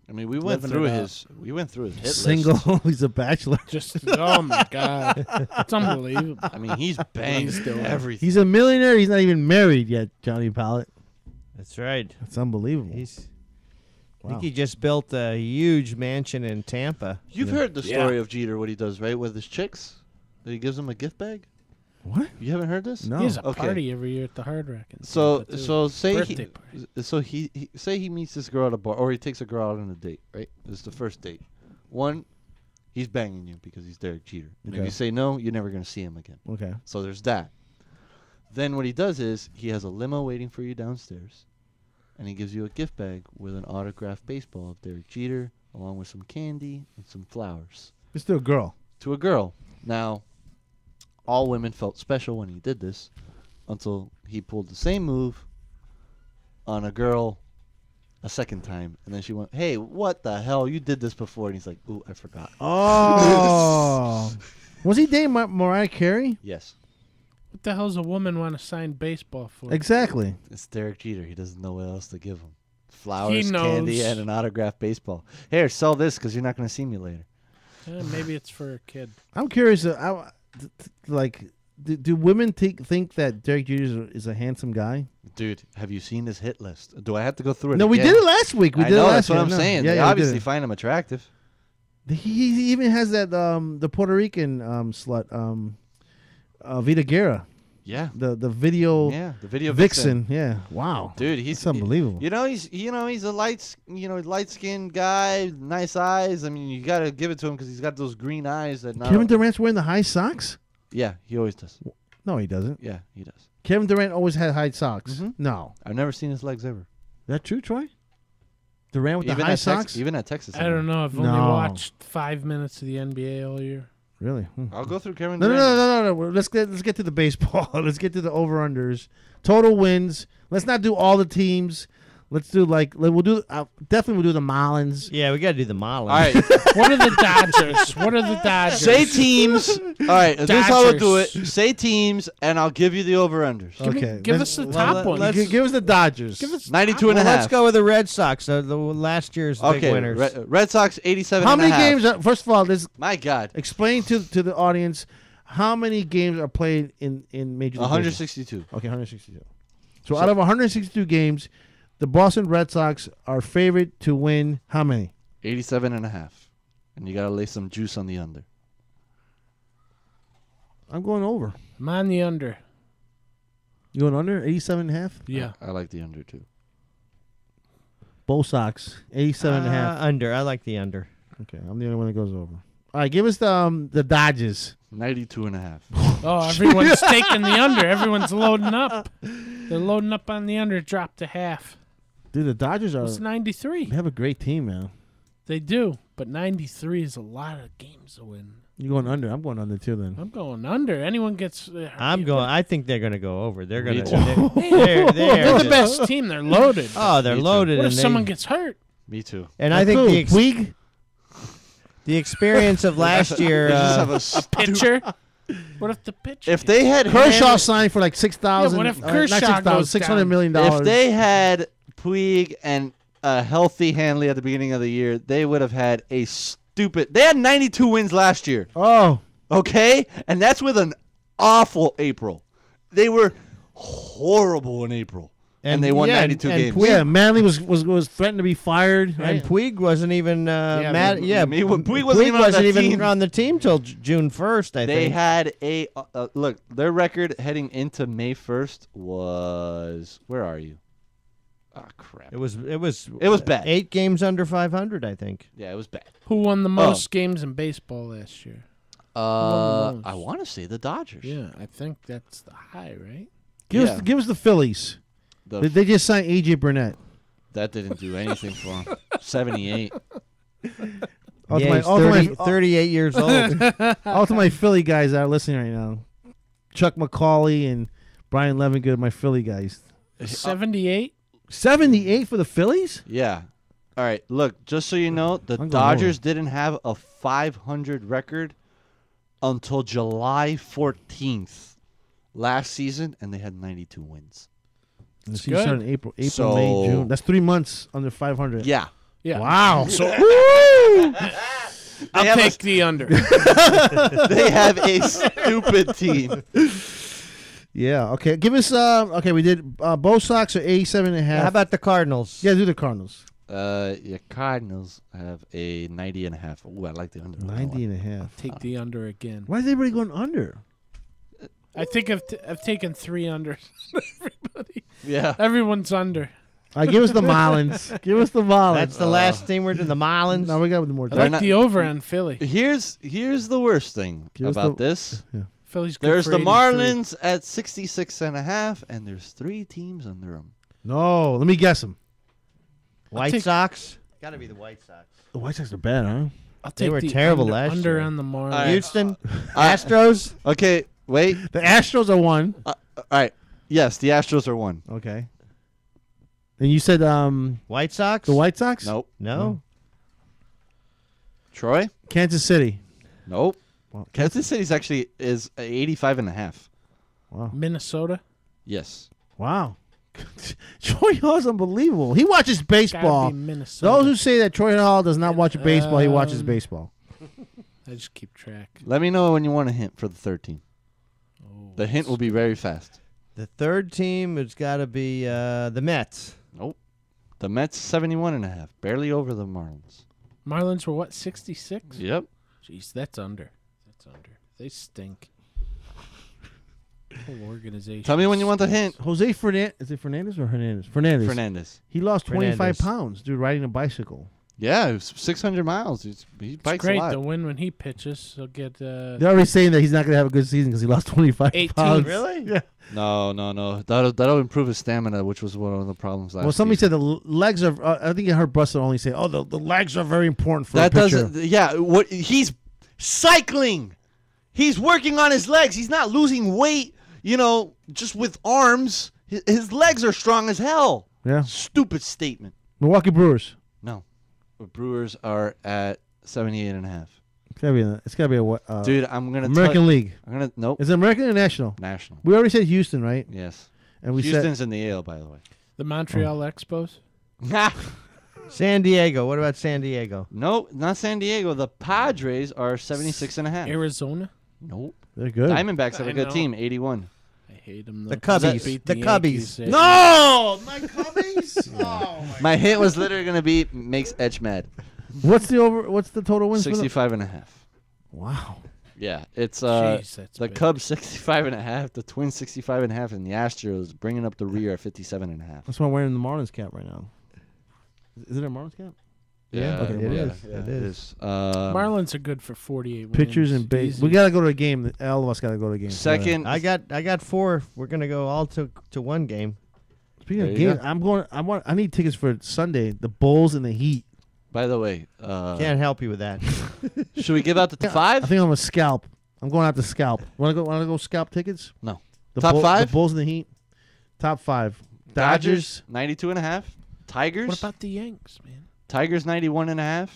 I mean, we went through his hit Single. list. He's a bachelor. Just oh my god, it's unbelievable. I mean, he's banged everything. He's a millionaire. He's not even married yet, Johnny Pollitt. That's right. That's unbelievable. I think he just built a huge mansion in Tampa. You've heard the story of Jeter, what he does, right, with his chicks? That he gives them a gift bag? What? You haven't heard this? No. He has a party every year at the Hard Rock. in So Tampa, too. so say Birthday party. he say he meets this girl at a bar, or he takes a girl out on a date, right? This is the first date. One, he's banging you because he's Derek Jeter. And if Okay. you say no, you're never going to see him again. Okay. So there's that. Then what he does is he has a limo waiting for you downstairs, and he gives you a gift bag with an autographed baseball of Derek Jeter, along with some candy and some flowers. It's to a girl. To a girl. Now, all women felt special when he did this, until he pulled the same move on a girl a second time, and then she went, "Hey, what the hell? You did this before." And he's like, "Ooh, I forgot." Oh. Was he dating Mariah Carey? Yes. What the hell's a woman want to sign baseball for? Exactly. It's Derek Jeter. He doesn't know what else to give him. Flowers, knows. candy, and an autographed baseball. Here, sell this because you're not going to see me later. Maybe it's for a kid. I'm curious. Do women think that Derek Jeter is a handsome guy? Dude, have you seen his hit list? Do I have to go through it No, we again? did it last week. We I did know, it last that's what week. I'm No. saying. Yeah, They yeah, we obviously did it. find him attractive. He even has that the Puerto Rican slut Vita Guerra. Yeah. The video. Yeah, the video vixen. Yeah. Wow. Dude, he's That's unbelievable. He's a light skinned guy, nice eyes. I mean, you got to give it to him because he's got those green eyes that. Kevin Durant's wearing the high socks? Yeah, he always does. No, he doesn't. Yeah, he does. Kevin Durant always had high socks. No. I've never seen his legs ever. That true, Troy? Durant with Even the high at socks? even at Texas. I don't know. I've only No. watched 5 minutes of the NBA all year. Really? I'll go through Kevin No, no, Durant. no, no, no. Let's get to the baseball. Let's get to the over-unders. Total wins. Let's not do all the teams. Let's do we'll do the Marlins. Yeah, we got to do the Marlins. All right. What are the Dodgers? What are the Dodgers? Say teams. All right, this is how we'll do it. Say teams, and I'll give you the over-unders. Okay. Give us the top one. Give us the Dodgers. Give us 92 and a Well, half. let's go with the Red Sox, the last year's big Okay, winners. Red Sox 87 How and many a half. games first of all, My God. explain to the audience how many games are played in Major League 162. Baseball? Okay, 162. So out of 162 games, the Boston Red Sox are favored to win how many? 87 and a half. And you got to lay some juice on the under. I'm going over. I'm on the under. You going under? 87 and a half? Yeah. I like the under, too. Bo Sox, 87 and a half. Under. I like the under. Okay, I'm the only one that goes over. All right, give us the Dodgers. 92 and a half. Oh, everyone's taking the under. Everyone's loading up. They're loading up on the under. Drop to half. Dude, the Dodgers are. It's 93. They have a great team, man. They do, but 93 is a lot of games to win. You going under? I'm going under too. Then I'm going under. Anyone gets. I think they're going to go over. They're going Me to. too. They're the best team. They're loaded. Oh, they're Me too. loaded. What if and someone gets hurt? Me too. And I think Puig. the experience of last year. They just have A pitcher? What if the pitcher? If they had Kershaw signed for like 6,000. Yeah, what if not Kershaw 6,000, goes $600 down? million. If they had Puig and a healthy Hanley at the beginning of the year, they would have had a stupid. They had 92 wins last year. Oh. Okay? And that's with an awful April. They were horrible in April. And they won 92 games. Yeah, Manley was threatened to be fired. Right? And Puig wasn't even mad. Yeah, Puig wasn't even on the team till June 1st. I they think had a look. Their record heading into May 1st was where are you? Ah, crap. it was bad. 8 games under 500. I think. Yeah, it was bad. Who won the most games in baseball last year? I want to say the Dodgers. Yeah, I think that's the high, right? Give us the Phillies. They just signed A.J. Burnett. That didn't do anything for him. 78. Yeah, he's 38 years old. All to my Philly guys that are listening right now. Chuck McCauley and Brian Levingood, my Philly guys. 78? 78 for the Phillies? Yeah. All right. Look, just so you know, the Dodgers didn't have a 500 record until July 14th last season, and they had 92 wins. And the season started in April, May, June. That's 3 months under 500. Yeah. Yeah. Wow. So I'll take the under. They have a stupid team. Yeah. Okay. Give us. Okay. We did Bo Sox are 87.5. How about the Cardinals? Yeah, do the Cardinals. Cardinals have a 90.5. Ooh, I like the under. 90.5. Take the under again. Why is everybody going under? I think I've taken 3 unders. Everybody. Yeah. Everyone's under. All right, give us the Marlins. Give us the Marlins. That's the last team we're doing, the Marlins. No, we got more. I like the over on Philly. Here's the worst thing Give us about the- this. Yeah. Philly's good There's for the 83. Marlins at 66.5, and there's 3 teams under them. No, let me guess them. White Sox? Got to be the White Sox. The White Sox are bad, huh? I'll They take were the terrible under, last under year. on the Marlins. All right. Houston? Astros? Okay, wait. The Astros are 1. All right. Yes, the Astros are 1. Okay. And you said White Sox? the White Sox? Nope. No. Troy? Kansas City. Nope. Well, Kansas City's actually is 85.5. Wow. Minnesota. Yes. Wow. Troy Hall's unbelievable. He watches baseball. Gotta be Minnesota. Those who say that Troy Hall does not watch baseball, he watches baseball. I just keep track. Let me know when you want a hint for the third team. The hint will be very fast. The third team has got to be the Mets. Nope. The Mets 71.5, barely over the Marlins. Marlins were what, 66? Yep. Jeez, that's under. That's under. They stink. Whole organization. Tell me when you want the hint. Jose Fernandez. Is it Fernandez or Hernandez? Fernandez. Fernandez. He lost 25 Fernandez. pounds, dude, riding a bicycle. Yeah, it was 600 miles. He It's bikes great a lot. to win when he pitches. He'll get They're already saying that he's not going to have a good season because he lost 25 18. pounds. Really? Yeah. No. That'll improve his stamina, which was one of the problems last Well, somebody season. said the legs are. I think I heard Buster only say, "Oh, the legs are very important for That a pitcher." doesn't. Yeah, what he's cycling. He's working on his legs. He's not losing weight, just with arms. His legs are strong as hell. Yeah. Stupid statement. Milwaukee Brewers. No. The Brewers are at 78.5. It's gotta be a Dude, I'm gonna American League. Nope. Is it American or National? National. We already said Houston, right? Yes. And we Houston's in the AL, by the way. the Montreal Expos. San Diego. What about San Diego? No, not San Diego. The Padres are 76.5. Arizona. Nope. They're good. Diamondbacks have I a good know. team, 81. I hate them. The Cubbies. The Cubbies. No, my Cubbies. Oh, My hint was literally going to be makes Edge mad. What's the over? What's the total wins? 65.5. Wow. Yeah, it's Jeez, that's the big. Cubs 65.5, the Twins 65.5, and the Astros bringing up the rear at 57.5. That's why I'm wearing the Marlins cap right now. Is it a Marlins cap? Yeah, Okay, it yeah, is. yeah, It is. Marlins are good for 48 wins. Pitchers and base. Easy. We gotta go to a game. All of us gotta go to a game. Second, I got 4. We're gonna go all to one game. Speaking of There you games, I need tickets for Sunday. The Bulls and the Heat. by the way, Can't help you with that. should we give out the I five? think I'm gonna scalp. I'm going out to scalp. Want to go scalp tickets? No. The Top 5? The Bulls and the Heat. Top 5. Dodgers. 92.5. Tigers. What about the Yanks, man? Tigers 91.5.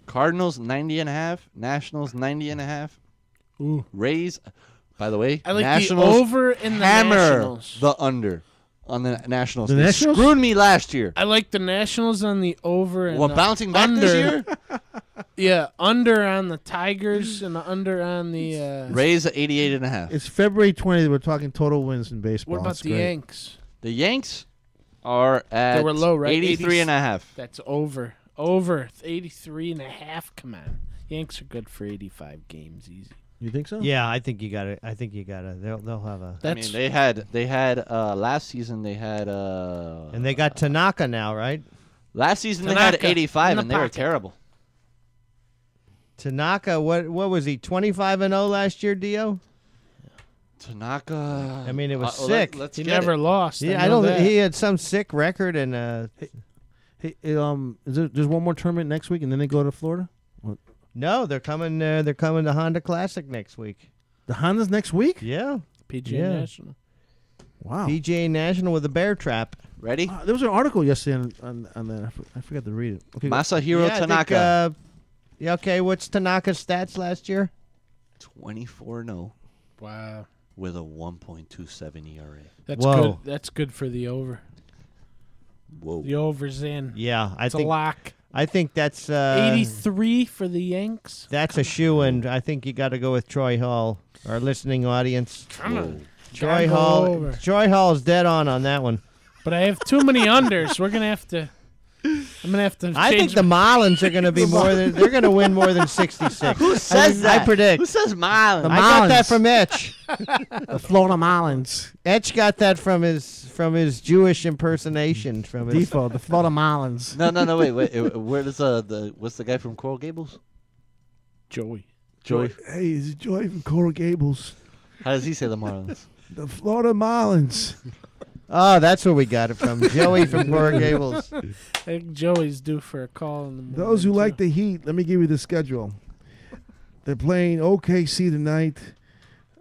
Cardinals 90.5. Nationals 90.5. Ooh. Rays. By the way, I like Nationals the over in the hammer Nationals. the under on the Nationals. The They Nationals? screwed me last year. I like the Nationals on the over and What, the bouncing back under. this year? Yeah, under on the Tigers and the under on the. Rays at 88.5. It's February 20th. We're talking total wins in baseball. What about It's the great. Yanks? The Yanks are at They were low, right? 83.5. That's over. Over 83.5. Come on, Yanks are good for 85 games, easy. You think so? Yeah, I think you got it. They'll have a. I mean, they had last season they had And they got Tanaka now, right? last season they Tanaka had 85 in the and they were pocket. terrible. Tanaka, what was he? 25-0 last year, Dio. Tanaka. I mean, it was sick. Let's He get never it. lost. Yeah, I know that. He had some sick record, and Hey, there's one more tournament next week, and then they go to Florida. What? no, they're coming. They're coming to Honda Classic next week. The Honda's next week. Yeah, PGA Yeah. National. Wow. PGA National with a bear trap. Ready? There was an article yesterday on that. I forgot to read it. Okay, go. Masahiro Yeah, I Tanaka. think, yeah. Okay. What's Tanaka's stats last year? 24-0 Wow. with a 1.27 ERA. That's Whoa. good. That's good for the over. Whoa. The over's in. Yeah, I It's think. a lock. I think that's 83 for the Yanks. That's a shoe, and I think you got to go with Troy Hall. Our listening audience. Come on. Troy Gotta go Hall. over. Troy Hall's dead on that one. But I have too many unders. We're gonna have to. I'm gonna have to. I think change the Marlins are going to be more than. They're going to win more than 66. Who says that? I predict. Who says Marlins? The I got that Marlins. from Etch. The Florida Marlins. Etch got that from his Jewish impersonation from his. Default. The Florida Marlins. No, wait. Where does what's the guy from Coral Gables? Joey. Joey. Hey, it's Joey from Coral Gables. How does he say the Marlins? The Florida Marlins. Oh, that's where we got it from. Joey from Coral Gables. I think Joey's due for a call in the morning. Those who too. like the Heat, let me give you the schedule. They're playing OKC tonight.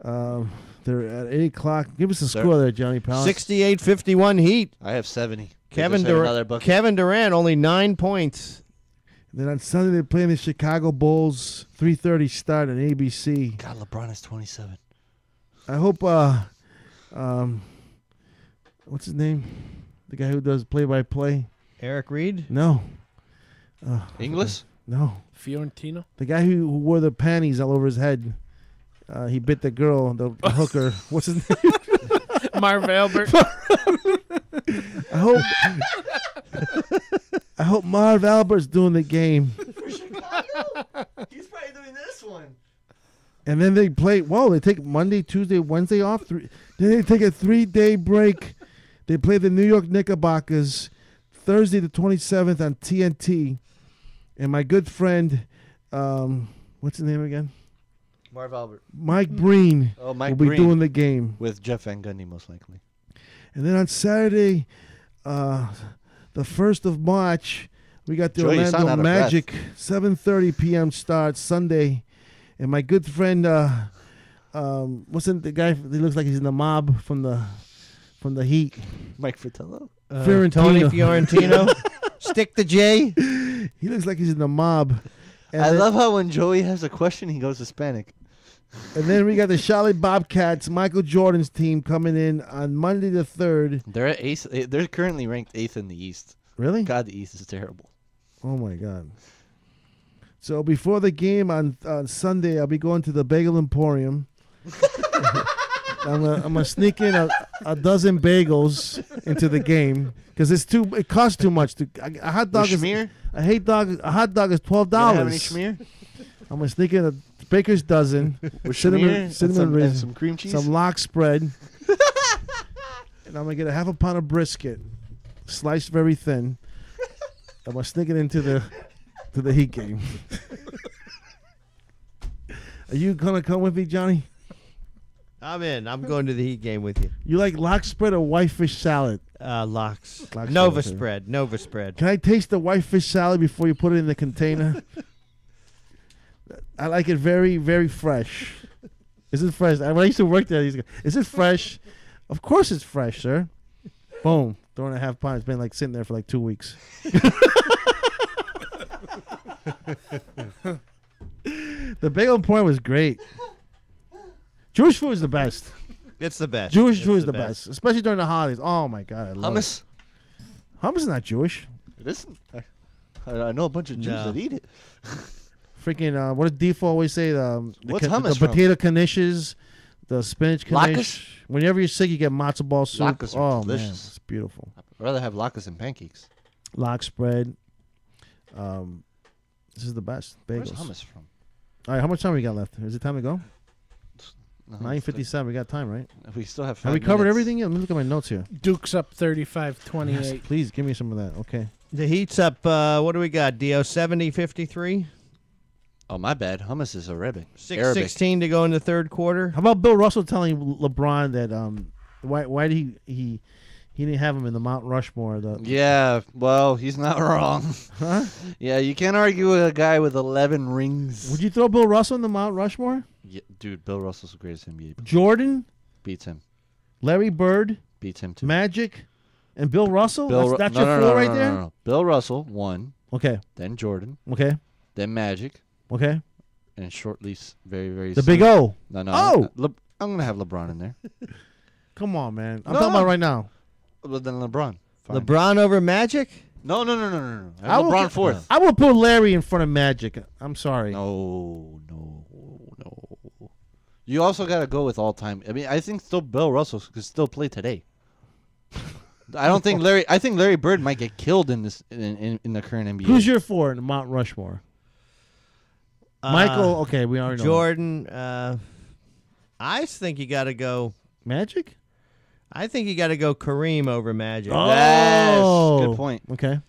They're at 8 o'clock. Give us a score there, Johnny Powell. 68-51 Heat. I have 70. Kevin Durant only 9 points. Then on Sunday they're playing the Chicago Bulls. 3:30 start on ABC. God, LeBron is 27. I hope. What's his name? The guy who does play-by-play. Eric Reed? No. English? No. Fiorentino. The guy who wore the panties all over his head. He bit the girl, the hooker. What's his name? Marv Albert. I hope Marv Albert's doing the game. He's probably doing this one. And then they play. Whoa! They take Monday, Tuesday, Wednesday off. Then they take a 3-day break. They play the New York Knickerbockers Thursday the 27th on TNT. And my good friend, what's his name again? Marv Albert. Mike Breen. Oh, Mike will be Breen. doing the game with Jeff Van Gundy, most likely. And then on Saturday, the 1st of March, we got the Joey, you sound Orlando out of Magic 7:30 p.m. start Sunday. And my good friend, what's the guy? He looks like he's in the mob from the Heat. Mike Fratello. Tony Fiorentino. Stick the J. He looks like he's in the mob. And I then, love how when Joey has a question, he goes Hispanic. And then we got the Charlotte Bobcats, Michael Jordan's team, coming in on Monday the 3rd. They're at eighth. They're currently ranked 8th in the East. Really? God, the East is terrible. Oh my God. So before the game on Sunday, I'll be going to the Bagel Emporium. I'm gonna sneak in a dozen bagels into the game because it costs too much. A hot dog is schmear? a hot dog is $12. You have any schmear? I'm gonna sneak in a baker's dozen With cinnamon schmear and raisin, some cream cheese? some lox spread, and I'm gonna get a half a pound of brisket, sliced very thin. I'm gonna sneak it into the Heat game. Are you gonna come with me, Johnny? I'm in. I'm going to the Heat game with you. You like lox spread or whitefish salad? Lox. Lox Nova salad, spread. Nova spread. Can I taste the whitefish salad before you put it in the container? I like it very, very fresh. Is it fresh? When I used to work there, he's like, is it fresh? Of course it's fresh, sir. Boom. 3.5 pounds. It's been like sitting there for like 2 weeks. The bagel point was great. Jewish food is the best. It's the best. Jewish It's food is the best, especially during the holidays. Oh my God, I love Hummus? it. Hummus is not Jewish. It isn't. I know a bunch of Jews No. that eat it. Freaking, what did Default always say? What's hummus the from? potato knishes, the spinach Latkes? knish. Whenever you're sick, you get matzo ball soup. Latkes are Oh man, delicious. it's beautiful. I'd rather have latkes and pancakes. Lox spread. This is the best. Bagels. Where's hummus from? All right, how much time we got left? Is it time to go? No, 9:57. We got time, right? We still have 5 Have we covered minutes. everything? Let me look at my notes here. Duke's up 35-28. Yes, please give me some of that. Okay. The Heat's up. What do we got? Dio 70-53. Oh, my bad. Hummus is Arabic. 6:16 to go in the third quarter. How about Bill Russell telling LeBron that why did he didn't have him in the Mount Rushmore? Yeah, well, he's not wrong. Huh? Yeah, you can't argue with a guy with 11 rings. Would you throw Bill Russell in the Mount Rushmore? Yeah, dude, Bill Russell's the greatest NBA player. Jordan Beats him. Larry Bird Beats him too. Magic and Bill Russell. Bill That's Ru- your no, four no, right no, there. no. Bill Russell, 1. Okay. Then Jordan. Okay. Then Magic. Okay. And shortly, very, very The soon. Big O. No. Oh! I'm going to have LeBron in there. Come on, man. I'm No, talking no. about right now. Well, then LeBron. Fine. LeBron over Magic? No. I have LeBron fourth. I will put Larry in front of Magic. I'm sorry. No. You also got to go with all time. I mean, I think still Bill Russell could still play today. I don't think Larry. I think Larry Bird might get killed in this in the current NBA. Who's your four in the Mount Rushmore? Michael. Okay, we already know. Jordan. I think you got to go Magic. I think you got to go Kareem over Magic. Oh, yes, good point. Okay.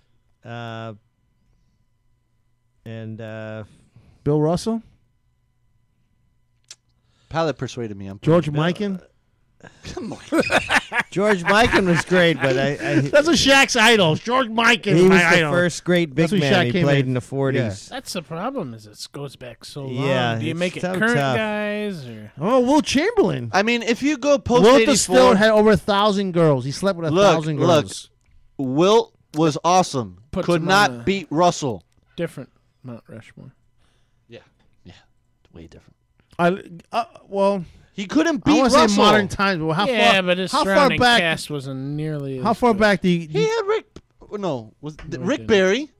And Bill Russell. Pallet persuaded me. George Mikan. Come on. George Mikan was great, but I that's what Shaq's idol. George Mikan. He was my the idol. first great big That's when man. Shaq He came played in the 40s. Yeah. That's the problem. Is it goes back so long? Yeah, Do you it's make it so current tough. guys or? Oh, Will Chamberlain. I mean, if you go post Wilt 84, still had over 1,000 girls. He slept with 1,000 girls. Wilt was awesome. Puts Could him on not the- beat Russell. Different Mount Rushmore. Yeah, way different. Well, he couldn't I beat want to Russell. say modern times, but how Yeah, far? but his how far surrounding back? cast wasn't nearly. How as far good. back do you? He had Rick. No, was Rick didn't. Barry,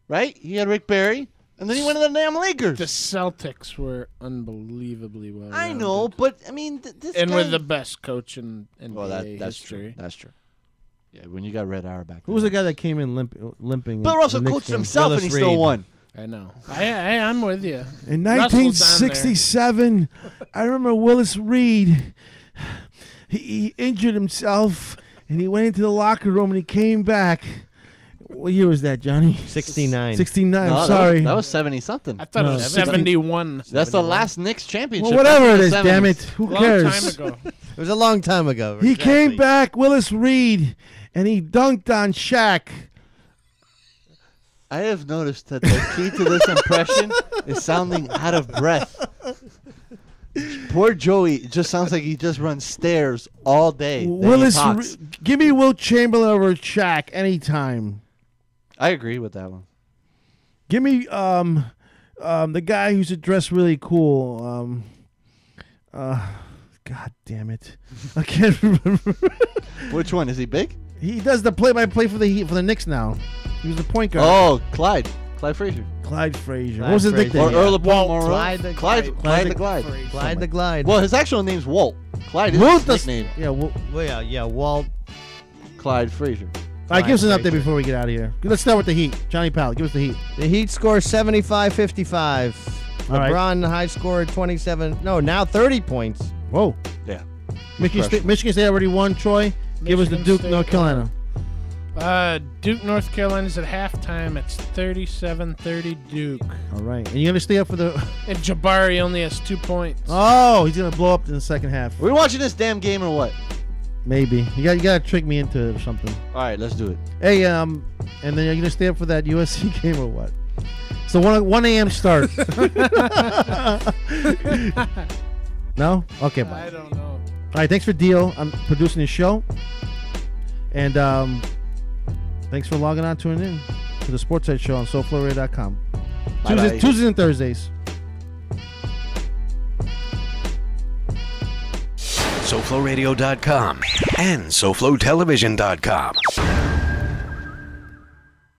right? He had Rick Barry, and then he went to the damn Lakers. The Celtics were unbelievably well. I know, but I mean, this and guy... with the best coach in NBA Well, that's history. true. That's true. Yeah, when you got Red Auerbach. Who was the guy that came in limping? Bill in Russell the Knicks coached game? himself, and he still won. I know. I'm with you. In Russell's down 1967, I remember Willis Reed. He injured himself, and he went into the locker room, and he came back. What year was that, Johnny? 69. 69. No, I'm sorry. That was 70-something. I thought it was 71. That's the last Knicks championship. Well, whatever it is, That's the damn 70s. it. Who Long cares? time ago. It was a long time ago. He exactly. came back, Willis Reed, and he dunked on Shaq. I have noticed that the key to this impression is sounding out of breath. Poor Joey just sounds like he just runs stairs all day. then he Willis, talks. give me Wilt Chamberlain over Shaq anytime. I agree with that one. Give me the guy who's dressed really cool. God damn it, I can't remember. Which one? Is he big? He does the play-by-play for the Knicks now. He was the point guard. Oh, Clyde Frazier. Clyde Frazier. Clyde What was his Frazier. nickname? Or Earl of Walt. Monroe. Clyde the Clyde Glide. the Glide. Clyde the Glide. Well, his actual name's Walt. Clyde is Wilt his does- nickname. Yeah, Well, yeah, Walt. Clyde Frazier. All right, give us an Clyde update Frazier. before we get out of here. Let's start with the Heat. Johnny Powell, give us the Heat. The Heat score 75-55. All right. LeBron high score 27. No, now 30 points. Whoa. Yeah. Michigan State already won, Troy. Give us the Michigan Duke, State, North Carolina. Duke, North Carolina's at halftime. It's 37-30 Duke. All right. And you're going to stay up for the... And Jabari only has 2 points. Oh, he's going to blow up in the second half. Are we watching this damn game or what? Maybe. You got to trick me into it or something. All right, let's do it. Hey, and then you're going to stay up for that USC game or what? So 1 a.m. start. No? Okay, bye. I don't know. All right, thanks for Deal. I'm producing the show. And thanks for logging on, tuning in to the Sports Head Show on SoFloRadio.com. Bye-bye. Tuesdays and Thursdays. SoFloRadio.com and SoFloTelevision.com.